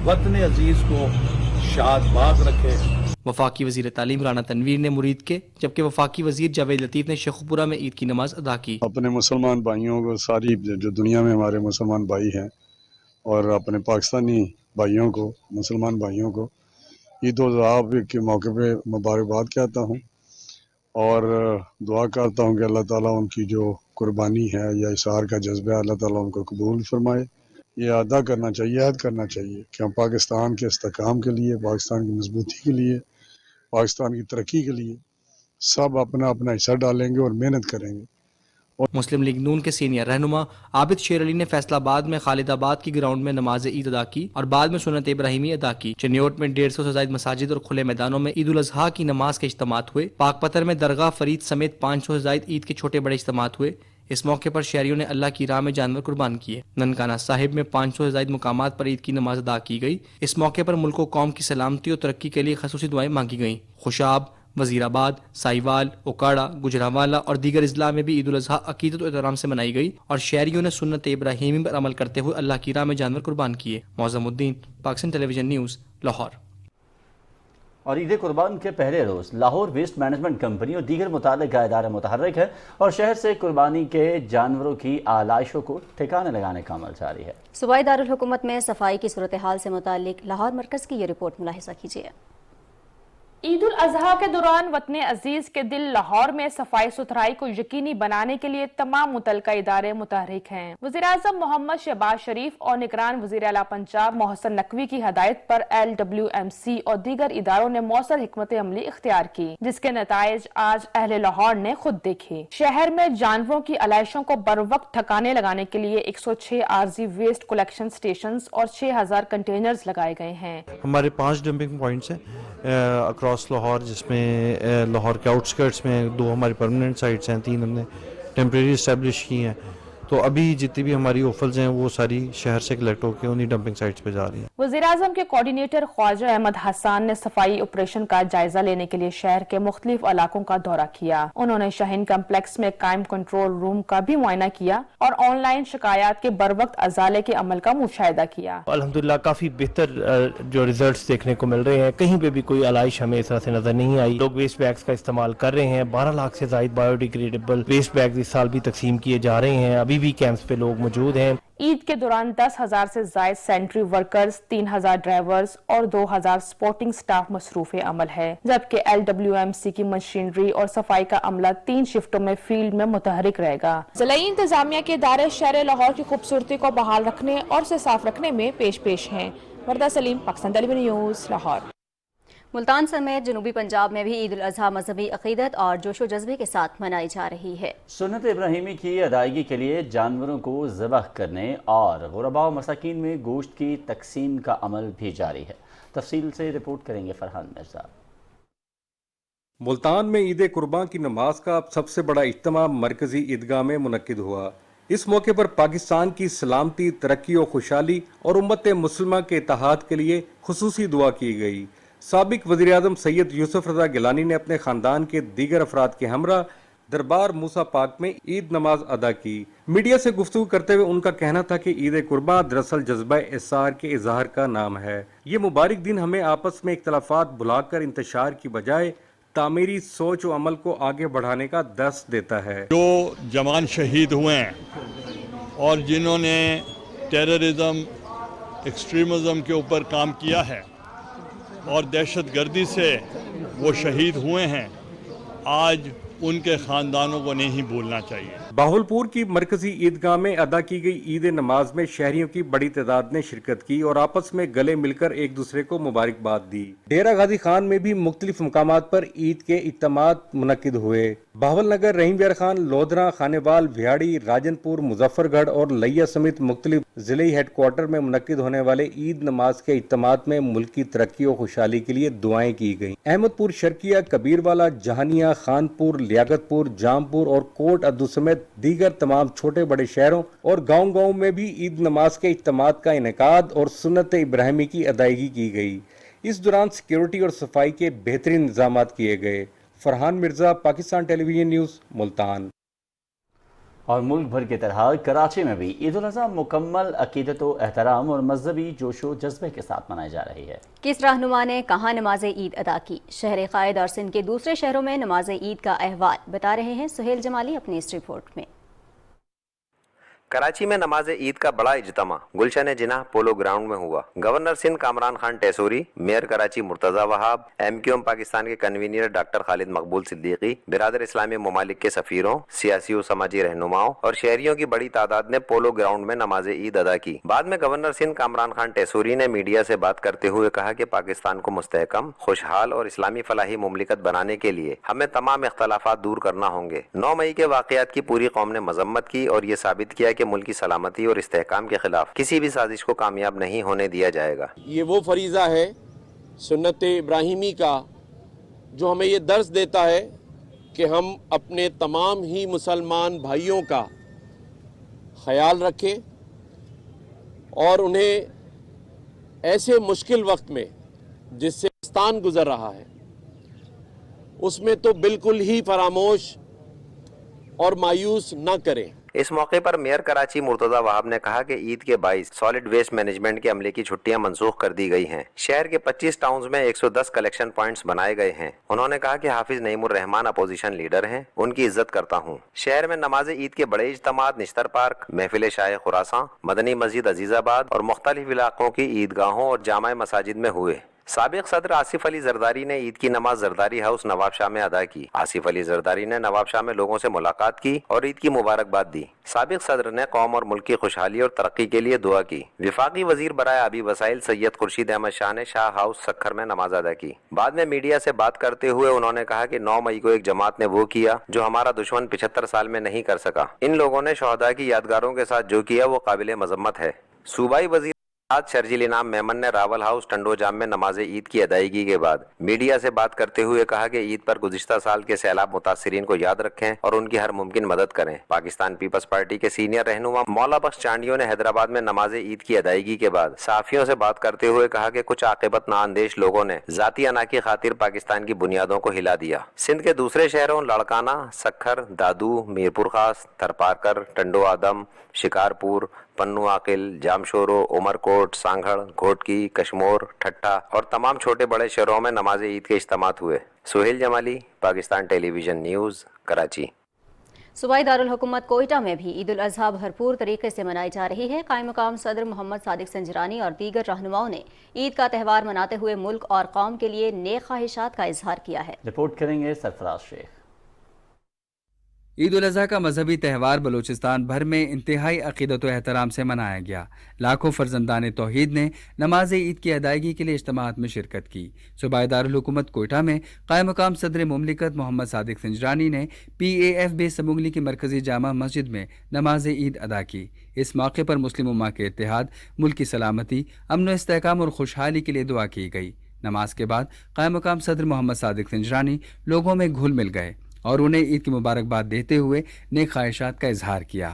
वतन अजीज को शादबाद रखे। वफाकी वजीर तालीम राना तनवीर ने मुरीद के, जबकि वफाकी वजीर जावेद लतीफ़ ने शेखुपुरा में ईद की नमाज अदा की। अपने मुसलमान भाइयों को, सारी जो दुनिया में हमारे मुसलमान भाई हैं और अपने पाकिस्तानी भाइयों को, मुसलमान भाइयों को ईद उल अज़हा के मौके पे मुबारकबाद कहता हूँ और दुआ करता हूँ कि अल्लाह ताला उनकी जो कुर्बानी है या इशार का जज्बा है, अल्लाह ताला उनको कबूल फरमाए। ये अदा करना चाहिए, याद करना चाहिए कि हम पाकिस्तान के इस्तेकाम के लिए, पाकिस्तान की मजबूती के लिए, पाकिस्तान की तरक्की के लिए सब अपना अपना हिस्सा डालेंगे और मेहनत करेंगे। मुस्लिम लीग नून के सीनियर रहनुमा आबिद शेर अली ने फैसलाबाद में खालिदाबाद की ग्राउंड में नमाज ईद अदा की और बाद में सुन्नत इब्राहिमी अदा की। चनियोट में 150 से ज्यादा मसाजिद और खुले मैदानों में ईद उल अज़हा की नमाज के इज्तिमात हुए। पाकपत्थर में दरगाह फरीद समेत 500 से ज्यादा ईद के छोटे बड़े इज्तिमात हुए। इस मौके पर शहरियों ने अल्लाह की राह में जानवर कुर्बान किए। ननकाना साहिब में 500 से ज्यादा मुकामात पर ईद की नमाज अदा की गई। इस मौके पर मुल्क व कौम की सलामती और तरक्की के लिए खसूसी दुआएं मांगी गईं। खुशाब, वजीराबाद, साहिवाल, ओकाड़ा, गुजरांवाला और दीगर अजला में भी ईद उल अजहा अकीदत और एहतराम से मनाई गई और शहरियों ने सुन्नत इब्राहीमी पर अमल करते हुए अल्लाह की राह में जानवर कुर्बान किए। मौज़मुद्दीन, पाकिस्तान टेलीविजन न्यूज़, लाहौर। और ईद कुर्बान के पहले रोज़ लाहौर वेस्ट मैनेजमेंट कंपनी और दीगर मुताल्लिक़ इदारे मुतहर्रिक है और शहर से कुर्बानी के जानवरों की आलाइशों को ठिकाने लगाने का अमल जारी है। सूबाई दारुल हुकूमत में सफाई की सूरत हाल से मुताल्लिक़ लाहौर मरकज़ की ये रिपोर्ट मुलाहिज़ा कीजिए। ईद उल अजहा के दौरान वतन अजीज के दिल लाहौर में सफाई सुथराई को यकीनी बनाने के लिए तमाम मुतल्लिका इदारे मुतहर्रिक हैं। वज़ीर-ए-आज़म मोहम्मद शहबाज शरीफ और निगरान वज़ीर आला पंजाब मोहसिन नकवी की हदायत पर LWMC और दीगर इदारों ने मौसर हिकमत अमली इख्तियार की, जिसके नताइज आज अहले लाहौर ने खुद देखे। शहर में जानवरों की आलाइशों को बर वक्त ठिकाने लगाने के लिए 106 आरजी वेस्ट कलेक्शन स्टेशन और 6000 कंटेनर्स लगाए गए हैं। हमारे 5 डंपिंग पॉइंट्स हैं अक्रॉस लाहौर, जिसमें लाहौर के आउटस्कर्ट्स में 2 हमारी परमानेंट साइट्स हैं, 3 हमने टेम्परेरी इस्टेब्लिश की हैं। तो अभी जितनी भी हमारी ऑफल्स हैं वो सारी शहर से कलेक्ट होकर उन्हीं डंपिंग साइट्स पे जा रही हैं। वज़ीर-ए-आज़म के कोऑर्डिनेटर ख्वाजा अहमद हसन ने सफाई ऑपरेशन का जायजा लेने के लिए शहर के मुख्तलिफ इलाकों का दौरा किया। उन्होंने शाहीन कम्प्लेक्स में कायम कंट्रोल रूम का भी मुआयना किया और ऑनलाइन शिकायत के बर वक्त अजाले के अमल का मुशाहिदा किया। अल्हम्दुलिल्लाह काफी बेहतर जो रिजल्ट्स देखने को मिल रहे हैं, कहीं पे भी कोई आलाइश हमें इस तरह से नजर नहीं आई। लोग वेस्ट बैग्स का इस्तेमाल कर रहे हैं। 12 लाख से ज्यादा बायोडिग्रेडेबल वेस्ट बैग इस साल भी तकसीम किए जा रहे हैं। अभी भी कैंप्स पे लोग मौजूद हैं। ईद के दौरान 10,000 से ज्यादा सेंट्री वर्कर्स, 3,000 ड्राइवर्स और 2,000 सपोर्टिंग स्टाफ मसरूफ अमल है, जबकि LWMC की मशीनरी और सफाई का अमला 3 शिफ्टों में फील्ड में मुतहरिक रहेगा। ज़िला इंतजामिया के इदारे शहर लाहौर की खूबसूरती को बहाल रखने और उसे साफ रखने में पेश हैं। वरदा सलीम, पाकिस्तान टेलीविजन न्यूज़, लाहौर। मुल्तान समेत जनूबी पंजाब में भी ईद उल अजहा मजहबी अकीदत और जोशो जज्बे के साथ मनाई जा रही है। सुन्नत इब्राहीमी की अदायगी के लिए जानवरों को ज़बह करने और गुरबा व मसाकीन में गोश्त की तकसीम का अमल भी जारी है। तफसील से रिपोर्ट करेंगे फरहान मिर्जा। मुल्तान में ईद कुर्बान की नमाज का सबसे बड़ा इज्तिमा मरकजी ईदगाह में मुनक्किद हुआ। इस मौके पर पाकिस्तान की सलामती, तरक्की और खुशहाली और उम्मत मुस्लिमा के इत्तेहाद के लिए खुसूसी दुआ की गई। साबिक वज़ीर-ए-आज़म सैयद यूसुफ रज़ा गिलानी ने अपने खानदान के दीगर अफराद के हमरा दरबार मूसा पाक में ईद नमाज अदा की। मीडिया से गुफ्तगू करते हुए उनका कहना था कि ईद कुर्बान दरअसल जज्बा इसार के इजहार का नाम है। ये मुबारक दिन हमें आपस में इख्तलाफात भुलाकर इंतशार की बजाय तामीरी सोच और अमल को आगे बढ़ाने का दर्स देता है। जो जवान शहीद हुए हैं और जिन्होंने टेररिज्म, एक्सट्रीमिज्म के ऊपर काम किया है और दहशतगर्दी से वो शहीद हुए हैं, आज उनके खानदानों को नहीं भूलना चाहिए। बाहुलपुर की मरकजी ईदगाह में अदा की गई ईद नमाज में शहरियों की बड़ी तादाद ने शिरकत की और आपस में गले मिलकर एक दूसरे को मुबारकबाद दी। डेरा गाजी खान में भी मुख्तलिफ मुकामात पर ईद के इज्तिमात मुनक्किद हुए। बावल नगर, रहीम व्यार खान, लोधरा, खानेवाल, भियाड़ी, राजनपुर, मुजफ्फरगढ़ और लैया समेत मुख्तलिफ जिले हेडक्वार्टर में मुनक्किद होने वाले ईद नमाज के इज्तिमात में मुल्क की तरक्की और खुशहाली के लिए दुआएं की गयी। अहमदपुर, शर्किया, कबीरवाला, जहानिया, खानपुर, लियाकतपुर, जामपुर और कोट अद्दू समेत दीगर तमाम छोटे बड़े शहरों और गाँव में भी ईद नमाज के इज्तिमात का इनेकाद और सुन्नत इब्राहीमी की अदायगी की गई। इस दौरान सिक्योरिटी और सफाई के बेहतरीन इंतजाम किए गए। Farhan Mirza, Pakistan television news, Multan. और मुल्क भर की तरह कराची में भी ईद उल अज़हा मुकम्मल अकीदत व एहतराम और मजहबी जोशो जज्बे के साथ मनाई जा रही है। किस रहनुमा ने कहाँ नमाज ईद अदा की, शहर कायद और सिंध के दूसरे शहरों में नमाज ईद का अहवाल, बता रहे हैं सुहेल जमाली अपनी इस रिपोर्ट में। कराची में नमाज ईद का बड़ा इज्तिमा गुलशन जिन्ना पोलो ग्राउंड में हुआ। Governor Sindh Kamran Khan Tessori, mayor Karachi Murtaza Wahab, MQM Pakistan के कन्वीनर डॉक्टर खालिद मकबूल सिद्दीकी, बिरादर इस्लामी ममालिक के सफीरों, सियासी और समाजी रहनुमाओं और शहरियों की बड़ी तादाद ने पोलो ग्राउंड में नमाज ईद अदा की। बाद में गवर्नर सिंध कामरान खान टेसूरी ने मीडिया से बात करते हुए कहा कि पाकिस्तान को मुस्तहकम, खुशहाल और इस्लामी फलाही मुमलिकत बनाने के लिए हमें तमाम इख्तलाफात दूर करना होंगे। 9 मई के वाक़यात की पूरी कौम ने मजम्मत की और ये साबित किया कि मुल्क की सलामती और इस्तेहकाम के खिलाफ किसी भी साजिश को कामयाब नहीं होने दिया जाएगा। ये वो फरीज़ा है सुन्नत इब्राहीमी का जो हमें ये दर्स देता है कि हम अपने तमाम ही मुसलमान भाइयों का ख्याल रखें और उन्हें ऐसे मुश्किल वक्त में जिससे पाकिस्तान गुजर रहा है उसमें तो बिल्कुल ही फरामोश और मायूस न करें। इस मौके पर मेयर कराची मुर्तजा वहाब ने कहा कि ईद के 22 सॉलिड वेस्ट मैनेजमेंट के अमले की छुट्टियां मंसूख कर दी गई हैं। शहर के 25 टाउन्स में 110 कलेक्शन पॉइंट्स बनाए गए हैं। उन्होंने कहा कि हाफिज नईमुर रहमान अपोजिशन लीडर हैं, उनकी इज्जत करता हूं। शहर में नमाज ईद के बड़े इज्तिमात निश्तर पार्क, महफिल शाह खुरासां, मदनी मस्जिद अजीजाबाद और मुख्तलिफ इलाकों की ईदगाहों और जामा मसाजिद में हुए। साबिक सदर आसिफ अली जरदारी ने ईद की नमाज जरदारी हाउस नवाब शाह में अदा की। आसिफ अली जरदारी ने नवाब शाह में लोगों से मुलाकात की और ईद की मुबारकबाद दी। साबिक सदर ने कौम और मुल्क की खुशहाली और तरक्की के लिए दुआ की। विफाकी वजीर बराए आबी वसाइल सैयद खुर्शीद अहमद शाह ने शाह हाउस सखर में नमाज अदा की। बाद में मीडिया से बात करते हुए उन्होंने कहा कि 9 मई को एक जमात ने वो किया जो हमारा दुश्मन 75 साल में नहीं कर सका। इन लोगों ने शहदा की यादगारों के साथ जो किया वो काबिल मजम्मत है। सूबाई वजीर आज शर्जील इनाम मेमन ने रावल हाउस टंडो जाम में नमाज ईद की अदायगी के बाद मीडिया से बात करते हुए कहा कि ईद पर गुज़िश्ता साल के सैलाब मुतासिरीन को याद रखें और उनकी हर मुमकिन मदद करें। पाकिस्तान पीपल्स पार्टी के सीनियर रहनुमा मौला बख्श चांडियों ने हैदराबाद में नमाज ईद की अदायगी के बाद सहाफियों से बात करते हुए कहा कि कुछ आकिबत नाअंदेश लोगों ने जाती अना की खातिर पाकिस्तान की बुनियादों को हिला दिया। सिंध के दूसरे शहरों लड़काना, सखर, दादू, मीरपुर खास, थरपारकर, टंडो आदम, शिकारपुर, पन्नू आकिल, जामशोरो, उमरकोट, सांगड़, घोटकी, कश्मोर, ठट्टा और तमाम छोटे बड़े शहरों में नमाज ईद के इज्तिमात हुए। Suhail Jamali, Pakistan television news, Karachi. सूबाई दारुल हुकूमत कोयटा में भी ईद उल अजहा भरपूर तरीके से मनाई जा रही है। कायम मकाम सदर मोहम्मद सादिक संजरानी और दीगर रहनुमाओं ने ईद का त्यौहार मनाते हुए मुल्क और कौम के लिए नेक ख्वाहिशात का इजहार किया है। रिपोर्ट करेंगे सरफराज शेख। ईद उल अज़हा का मजहबी त्यौहार बलूचिस्तान भर में इंतहाई अक़ीदत व एहतराम से मनाया गया। लाखों फर्जंदान तौहीद ने नमाज ईद की अदायगी के लिए इज्तिमात में शिरकत की। सूबाई दारुल हुकूमत कोयटा में कायम मकाम सदर मुमलिकत मोहम्मद सादिक संजरानी ने PAF बेस मुगली की मरकजी जामा मस्जिद में नमाज ईद अदा की। इस मौके पर मुस्लिम उम्मा के इत्तेहाद, मुल्क की सलामती, अमन व इस्तेहकाम और खुशहाली के लिए दुआ की गई। नमाज के बाद कायम मकाम सदर मोहम्मद सादिक संजरानी लोगों में घुल मिल गए और उन्हें ईद की मुबारकबाद देते हुए नेक ख्वाहिशात का इजहार किया।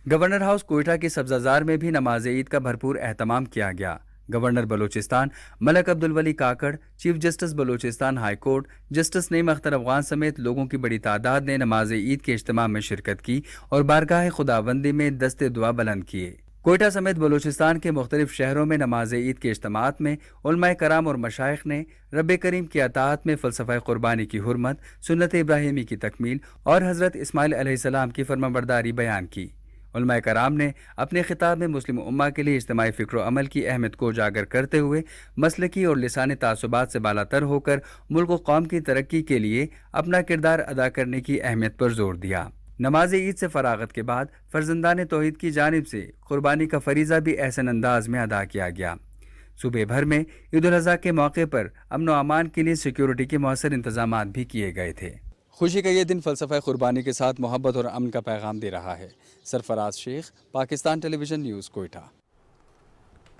गवर्नर हाउस कोयटा के सब्जाजार में भी नमाज ईद का भरपूर एहतमाम किया गया। Governor Balochistan Malik Abdul Wali Kakar, chief justice Balochistan high court justice Naeem Akhtar Afghan समेत लोगों की बड़ी तादाद ने नमाज ईद के इज्तिमाम में शिरकत की और बारगाह खुदाबंदी में दस्ते दुआ बुलंद किए। कोयटा समेत बलूचिस्तान के मुख्तलिफ शहरों में नमाज ईद के इज्तिमात में उलमाए कराम और मशाइख ने रब करीम की अताअत में फ़लसफ़ा कुर्बानी की हुर्मत, सुन्नत इब्राहिमी की तकमील और हज़रत इस्माइल अलैहिस्सलाम की फरमाबरदारी बयान की। उलमाए कराम ने अपने खिताब में मुस्लिम उम्मा के लिए इज्तिमाई फ़िक्र व अमल की अहमियत को उजागर करते हुए मसलकी और लिसानी तासुबात से बालातर होकर मुल्क व कौम की तरक्की के लिए अपना किरदार अदा करने की अहमियत पर जोर दिया। नमाज ईद से फरागत के बाद फर्जंदान तौहीद की जानिब से कुर्बानी का फरीज़ा भी ऐसे अंदाज में अदा किया गया। सूबे भर में ईद उल अज़हा के मौके पर अमन व अमान के लिए सिक्योरिटी के मौसर इंतजाम भी किए गए थे। खुशी का ये दिन फ़लसफ़ा कुर्बानी के साथ मोहब्बत और अमन का पैगाम दे रहा है। Sarfraz Shaikh, Pakistan television news, Quetta.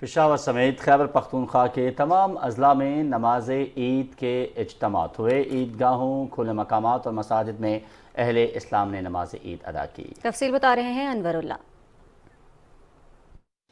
पेशावर समेत खैबर पख्तूनख्वा के तमाम अजला में नमाज ईद के इज्तिमात हुए। ईदगाहों, खुले मकामात और मसाजिद में अहले इस्लाम ने नमाज ईद अदा की। तफसील बता रहे हैं अनवरुल्लाह।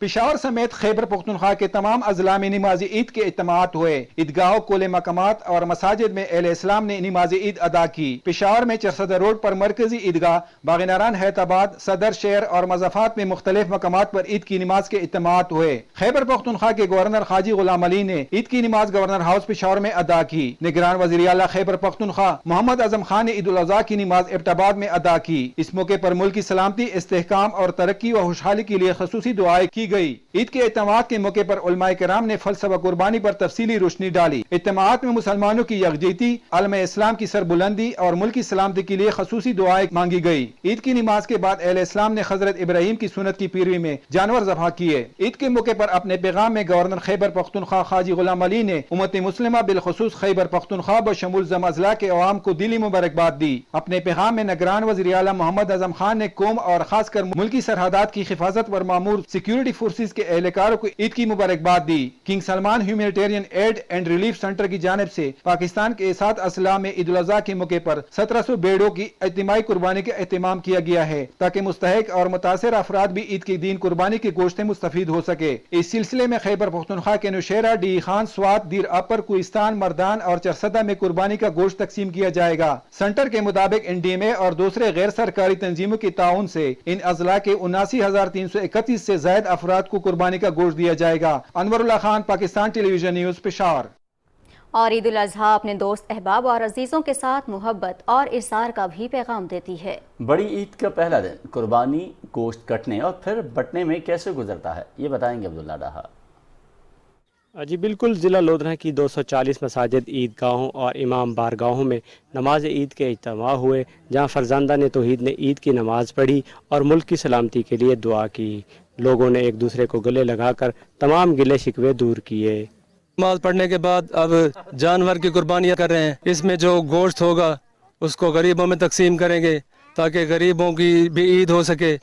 पेशावर समेत खैबर पख्तूनख्वा के तमाम अजला में नमाज ईद के इज्तिमात हुए। ईदगाहों, खुले मकामात और मसाजिद में अहले इस्लाम ने नमाज ईद अदा की। पेशावर में चरसदा रोड पर मरकजी ईदगाह, बाग नारायण, हैदराबाद, सदर शहर और मज़ाफात में मुख्तलिफ मकामात पर ईद की नमाज के इज्तिमात हुए। खैबर पख्तूनख्वा के गवर्नर हाजी गुलाम अली ने ईद की नमाज गवर्नर हाउस पेशावर में अदा की। निगरान वज़ीर आला खैबर पख्तूनख्वा मोहम्मद आजम खान ने ईद उल अज़हा की नमाज एबटाबाद में अदा की। इस मौके पर मुल्क की सलामती, इस्तेहकाम और तरक्की व खुशहाली के लिए खसूसी दुआएं की गई। ईद के इज्तिमात के मौके पर उलमाए किराम ने फलसफा कुर्बानी पर तफसीली रोशनी डाली। इज्तिमात में मुसलमानों की यकजहती, आलम इस्लाम की सरबुलंदी और मुल्क की सलामती के लिए खसूसी दुआएं मांगी गई। ईद की नमाज के बाद अहले इस्लाम ने हजरत इब्राहिम की सुन्नत की पैरवी में जानवर ज़बह किए। ईद के मौके पर अपने पैगाम में गवर्नर खैबर पख्तूनख्वा हाजी गुलाम अली ने उम्मत मुस्लिमा बिलखुसूस खैबर पख्तूनख्वा बशमूल ज़म अज़ला के अवाम को दिली मुबारकबाद दी। अपने पैगाम में निगरान वज़ीर आला मोहम्मद आजम खान ने कौम और खासकर मुल्की सरहदात की हिफाजत पर मामूर सिक्योरिटी फोर्सेस के एहलकारों को ईद की मुबारकबाद दी। King Salman humanitarian aid and relief centre की जानिब से पाकिस्तान के 7 अजला में ईद उल अज़हा के मौके पर 1700 बेड़ों की इज्तिमाई कुर्बानी का एहतमाम किया गया है ताकि मुस्तहिक और मुतासिर अफराद भी ईद के दिन कुर्बानी के गोश्त से मुस्तफीद हो सके। इस सिलसिले में खैबर पख्तूनख्वा के नौशेरा, डी खान, स्वात, दीर अपर, कोहिस्तान, मर्दान और चरसदा में कुर्बानी का गोश्त तकसीम किया जाएगा। सेंटर के मुताबिक NDMA और दूसरे गैर सरकारी तंजीमों के ताउन से इन अजला के 79,331 से ज्यादा अफराद को कुर्बानी का गोश्त दिया जाएगा। अनवरुल्लाह खान, पाकिस्तान टेलीविजन न्यूज, पेशावर। और ईद उल अज़हा अपने दोस्त, अहबाब और अजीजों के साथ मोहब्बत और इरसार का भी पैगाम देती है। बड़ी ईद का पहला दिन कुर्बानी, गोश्त कटने और फिर बंटने में कैसे गुजरता है, ये बताएंगे अब्दुल्ला डाहा। जी बिल्कुल, ज़िला लोधरा की 240 मसाजिद, ईदगाहों और इमाम बारगाहों में नमाज ईद के इज्तिमा हुए, जहाँ फरजंदान तौहीद ने ईद की नमाज पढ़ी और मुल्क की सलामती के लिए दुआ की। लोगों ने एक दूसरे को गले लगाकर तमाम गिले शिकवे दूर किए। नमाज पढ़ने के बाद अब जानवर की कुर्बानियाँ कर रहे हैं। इसमें जो गोश्त होगा उसको गरीबों में तकसीम करेंगे ताकि गरीबों की भी ईद हो सके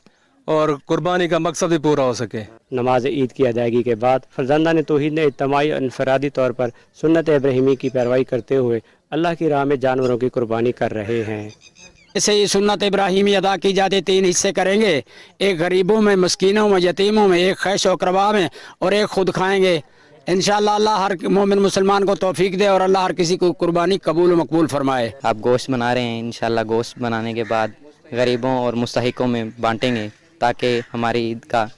और कुर्बानी का मकसद भी पूरा हो सके। नमाज ईद की अदायगी के बाद फरजंदान तौहीद ने इज्तिमाई और इनफरादी तौर पर सुन्नत इब्राहिमी की पैरवाई करते हुए अल्लाह की राह में जानवरों की कुर्बानी कर रहे हैं। इसे सुन्नत इब्राहिमी अदा की जाती 3 हिस्से करेंगे, एक गरीबों में, मस्कीनों में, यतीमों में, एक खैश वकरबा में और एक खुद खाएंगे। इंशाअल्लाह अल्लाह हर मोमिन मुसलमान को तौफीक दे और अल्लाह हर किसी को कुर्बानी कबूल और मकबूल फरमाए। आप गोश्त बना रहे हैं, इंशाअल्लाह गोश्त बनाने के बाद गरीबों और मुस्तहिकों में बांटेंगे ताकि हमारी ईद का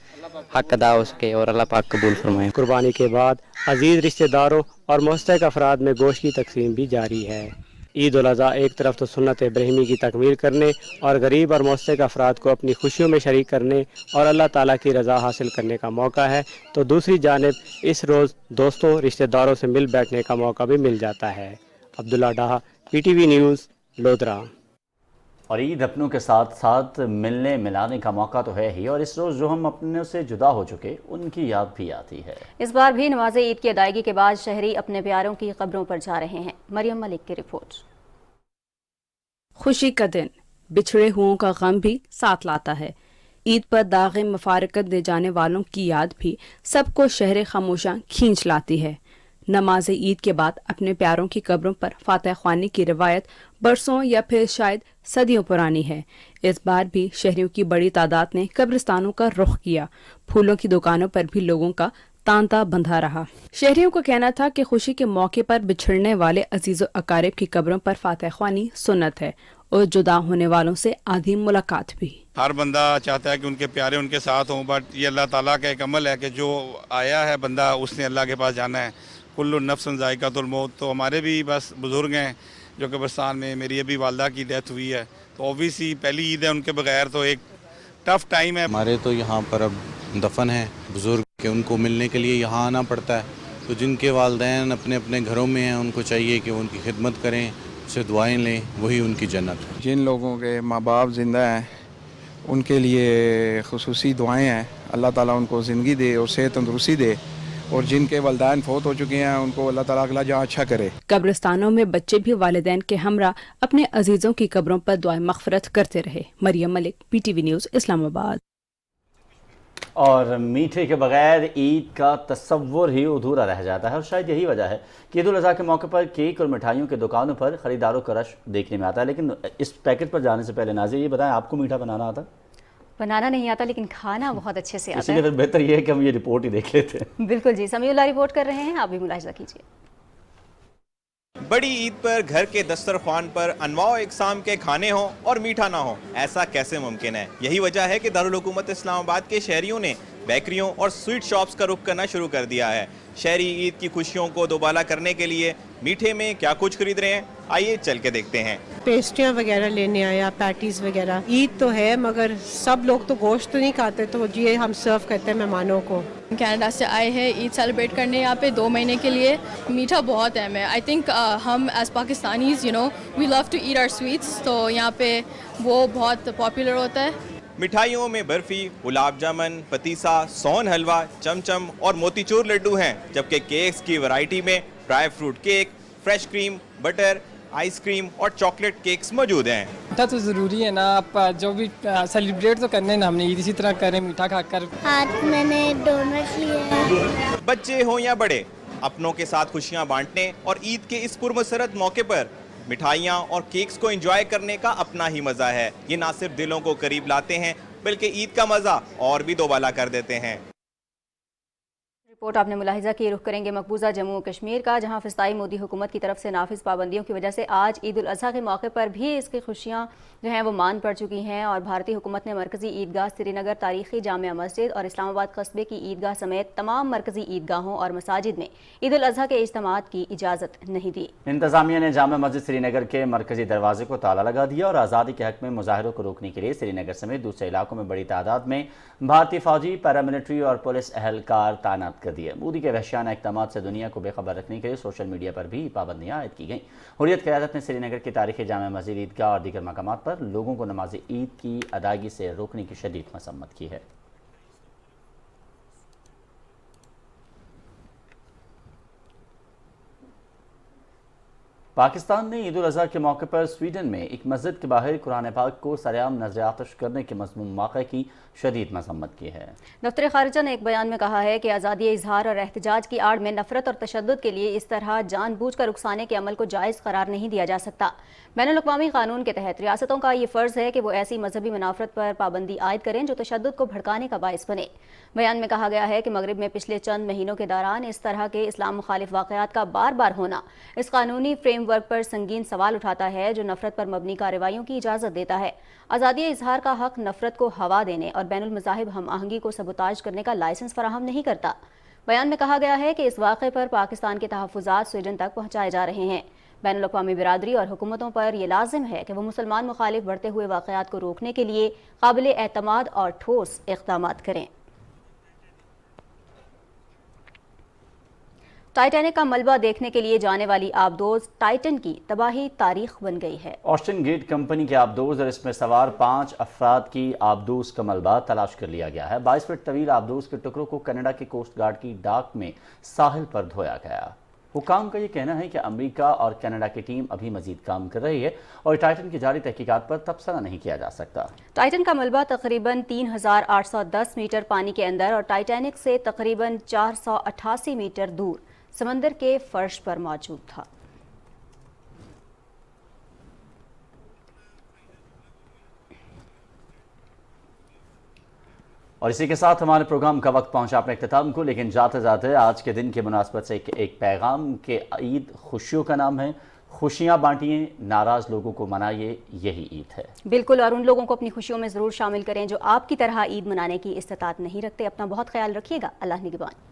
हक अदा हो सके और अल्लाह पाक कबूल फरमाए। कुर्बानी के बाद अजीज रिश्तेदारों और मुस्तहिक अफराद में गोश्त की तकसीम भी जारी है। ईद उल अज़हा एक तरफ तो सुन्नत इब्राहिमी की तकमील करने और गरीब और मुस्तहिक अफराद को अपनी खुशियों में शरीक करने और अल्लाह ताला की रज़ा हासिल करने का मौका है, तो दूसरी जानिब इस रोज़ दोस्तों रिश्तेदारों से मिल बैठने का मौका भी मिल जाता है। अब्दुल्ला डाहा, PTV न्यूज़, लोधरा। और ईद अपनों के साथ साथ मिलने मिलाने का मौका तो है ही, और इस रोज़ जो हम अपनों से जुदा हो चुके उनकी याद भी आती है। इस बार भी नमाज ईद की अदायगी के बाद शहरी अपने प्यारों की कब्रों पर जा रहे हैं। मरियम मलिक की रिपोर्ट। खुशी का दिन बिछड़े हुओं का गम भी साथ लाता है। ईद पर दाग़े मफारकत दे जाने वालों की याद भी सबको शहर खामोशा खींच लाती है। नमाज ईद के बाद अपने प्यारों की कब्रों पर फातह ख्वानी की रिवायत बरसों या फिर शायद सदियों पुरानी है। इस बार भी शहरियों की बड़ी तादाद ने कब्रिस्तानों का रुख किया। फूलों की दुकानों पर भी लोगों का तांता बंधा रहा। शहरियों का कहना था कि खुशी के मौके पर बिछड़ने वाले अजीज़ अकारिब की कब्रों पर फातह ख्वानी सुन्नत है और जुदा होने वालों से आधी मुलाकात भी। हर बंदा चाहता है कि उनके प्यारे उनके साथ हों, बट ये अल्लाह ताला का एक अमल है कि जो आया है बंदा उसने अल्लाह के पास जाना है। कुल्लु नफ्सन ज़ाइक़ातुल मौत। तो हमारे भी बस बुज़ुर्ग हैं जो कब्रिस्तान में, मेरी अभी वालदा की डेथ हुई है, तो ऑब्वियसली पहली ईद है, उनके बगैर तो एक टफ टाइम है। हमारे तो यहाँ पर अब दफन है बुज़ुर्ग के, उनको मिलने के लिए यहाँ आना पड़ता है। तो जिनके वालिदैन अपने अपने घरों में हैं उनको चाहिए कि वो उनकी खिदमत करें, उससे दुआएं लें, वही उनकी जन्नत है। जिन लोगों के माँ बाप ज़िंदा हैं उनके लिए खुसूसी दुआएं हैं, अल्लाह ताला उनको ज़िंदगी दे और सेहत तंदुरुस्ती दे, और जिनके वालिदैन फौत हो चुके हैं उनको अल्लाह ताला अगला जहाँ अच्छा करे। कब्रिस्तानों में बच्चे भी वालिदैन के हमरा अपने अजीज़ों की कब्रों पर दुआएं मग़फ़िरत करते रहे। Maryam Malik, PTV news, Islamabad. और मीठे के बगैर ईद का तस्वुर ही अधूरा रह जाता है, और शायद यही वजह है कि ईद उल अज़हा के मौके पर केक और मिठाइयों की दुकानों पर ख़रीदारों का रश देखने में आता है। लेकिन इस पैकेट पर जाने से पहले नाज़िर ये बताएं, आपको मीठा बनाना आता? बनाना नहीं आता, लेकिन खाना बहुत अच्छे से आता है। इसलिए फिर बेहतर ये है कि हम ये रिपोर्ट ही देख लेते हैं। बिल्कुल जी, समीउल्लाह रिपोर्ट कर रहे हैं, आप भी मुलाहिज़ा कीजिए। बड़ी ईद पर घर के दस्तरख्वान पर अनवाओ इकसाम के खाने हों और मीठा ना हो, ऐसा कैसे मुमकिन है? यही वजह है कि दारुल हुकूमत इस्लामाबाद के शहरियों ने बेकरियों और स्वीट शॉप्स का रुख करना शुरू कर दिया है। शहरी ईद की खुशियों को दोबाला करने के लिए मीठे में क्या कुछ खरीद रहे हैं, आइए चल के देखते हैं। पेस्ट्रियाँ वगैरह लेने आया, पैटीज वगैरह। ईद तो है मगर सब लोग तो गोश्त तो नहीं खाते, तो ये हम सर्व करते हैं मेहमानों को। कनाडा से आए हैं ईद सेलिब्रेट करने यहाँ पे 2 महीने के लिए। मीठा बहुत अहम है। आई थिंक हम as Pakistanis we love to eat our sweets, तो यहाँ पे वो बहुत पॉपुलर होता है। मिठाइयों में बर्फ़ी, गुलाब जामुन, पतीसा, सोन हलवा, चमचम और मोतीचूर लड्डू हैं, जबकि केक्स की वैरायटी में dry fruit cake, fresh cream, butter, ice cream और चॉकलेट केक्स मौजूद हैं। मीठा तो ज़रूरी है ना, आप जो भी सेलिब्रेट तो करने ना हमने ईद इसी तरह करें मीठा खाकर। आज मैंने डोनट लिए हैं। बच्चे हों या बड़े, अपनों के साथ खुशियां बांटने और ईद के इस पुरमसरत मौके पर मिठाइयाँ और केक्स को एंजॉय करने का अपना ही मज़ा है। ये ना सिर्फ दिलों को करीब लाते हैं बल्कि ईद का मज़ा और भी दोबाला कर देते हैं। रिपोर्ट आपने मुलाहिजा की। रुख करेंगे मकबूजा जम्मू और कश्मीर का, जहां फिस्ताई मोदी हुकूमत की तरफ से नाफिज पाबंदियों की वजह से आज ईद उल अज़हा के मौके पर भी इसकी खुशियां जो हैं वो मान पड़ चुकी हैं और भारतीय हुकूमत ने मरकज़ी ईदगाह श्रीनगर, तारीखी जामिया मस्जिद और इस्लामाबाद कस्बे की ईदगाह समेत तमाम मरकज़ी ईदगाहों और मसाजिद में ईद उल अज़हा के इज्तिमात की इजाज़त नहीं दी। इंतजामिया ने जामिया मस्जिद श्रीनगर के मरकजी दरवाजे को ताला लगा दिया और आज़ादी के हक में मुजाहिरों को रोकने के लिए श्रीनगर समेत दूसरे इलाकों में बड़ी तादाद में भारतीय फौजी, पैरामिलिट्री और पुलिस एहलकार तैनात कर दिए। मोदी के वहशियाना इक़दाम से दुनिया को बेखबर रखने के लिए सोशल मीडिया पर भी पाबंदियाँ आयद की गईं। हुर्रियत क़यादत ने श्रीनगर की तारीखी जामिया मस्जिद, ईदगाह और दीगर मकामात पर लोगों को नमाज ईद की अदायगी से रोकने की शदीद मसम्मत की है। पाकिस्तान ने ईद उल अज़हा के मौके पर स्वीडन में एक मस्जिद के बाहर कुरान पाक को सरेआम नज़र आतिश करने के मज़मूम वाक़े की शदीद मसम्मत की है। दफ्तर ख़ारिजा ने एक बयान में कहा है कि आज़ादी इजहार और एहतजाज की आड़ में नफरत और तशद्दुद के लिए इस तरह जानबूझकर उकसाने के अमल को जायज़ करार नहीं दिया जा सकता। बैनुल-अक़वामी कानून के तहत रियासतों का ये फ़र्ज़ है कि वो ऐसी मजहबी मुनाफरत पर पाबंदी आयद करें जो तशद्दुद को भड़काने का बाइस बने। बयान में कहा गया है कि मगरिब में पिछले चंद महीनों के दौरान इस तरह के इस्लाम मुखालिफ वाक़यात का बार बार होना इस कानूनी फ्रेमवर्क पर संगीन सवाल उठाता है जो नफरत पर मबनी कार्रवाइयों की इजाज़त देता है। आज़ादी इजहार का हक नफरत को हवा देने और बैनुल मज़ाहिब हम आहंगी को सबूताज करने का लाइसेंस फराहम नहीं करता। बयान में कहा गया है कि इस वाक़े पर पाकिस्तान के तहफ़्फ़ुज़ात स्वीडन तक पहुँचाए जा रहे हैं। बैनुल-अक़वामी बिरादरी और हुकूमतों पर यह लाजिम है कि वो मुसलमान मुखालिफ बढ़ते हुए वाक़यात को रोकने के लिए काबिल एतमाद और ठोस इक़दामात करें। टाइटैनिक का मलबा देखने के लिए जाने वाली आबदोज टाइटन की तबाही तारीख बन गई है। ऑस्टिन गेट कंपनी के आबदोज और इसमें सवार 5 अफराद की आबदोज का मलबा तलाश कर लिया गया है। 22 फीट तवील आबदोज के टुकड़ों को कनाडा के कोस्ट गार्ड की डाक में साहिल पर धोया गया। हुकाम का ये कहना है कि अमेरिका और कनाडा की टीम अभी मजीद काम कर रही है और टाइटन की जारी तहकीकात पर तबसरा नहीं किया जा सकता। टाइटन का मलबा तकरीबन 3810 मीटर पानी के अंदर और टाइटैनिक से तकरीबन 488 मीटर दूर समंदर के फर्श पर मौजूद था। और इसी के साथ हमारे प्रोग्राम का वक्त पहुंचा अपने इख्तिताम को, लेकिन जाते जाते आज के दिन की मुनासबत से एक पैगाम के ईद खुशियों का नाम है। खुशियां बांटिए, नाराज लोगों को मनाइए, यही ईद है। बिल्कुल, और उन लोगों को अपनी खुशियों में ज़रूर शामिल करें जो आपकी तरह ईद मनाने की इस्तिताअत नहीं रखते। अपना बहुत ख्याल रखिएगा। अल्लाह निगहबान।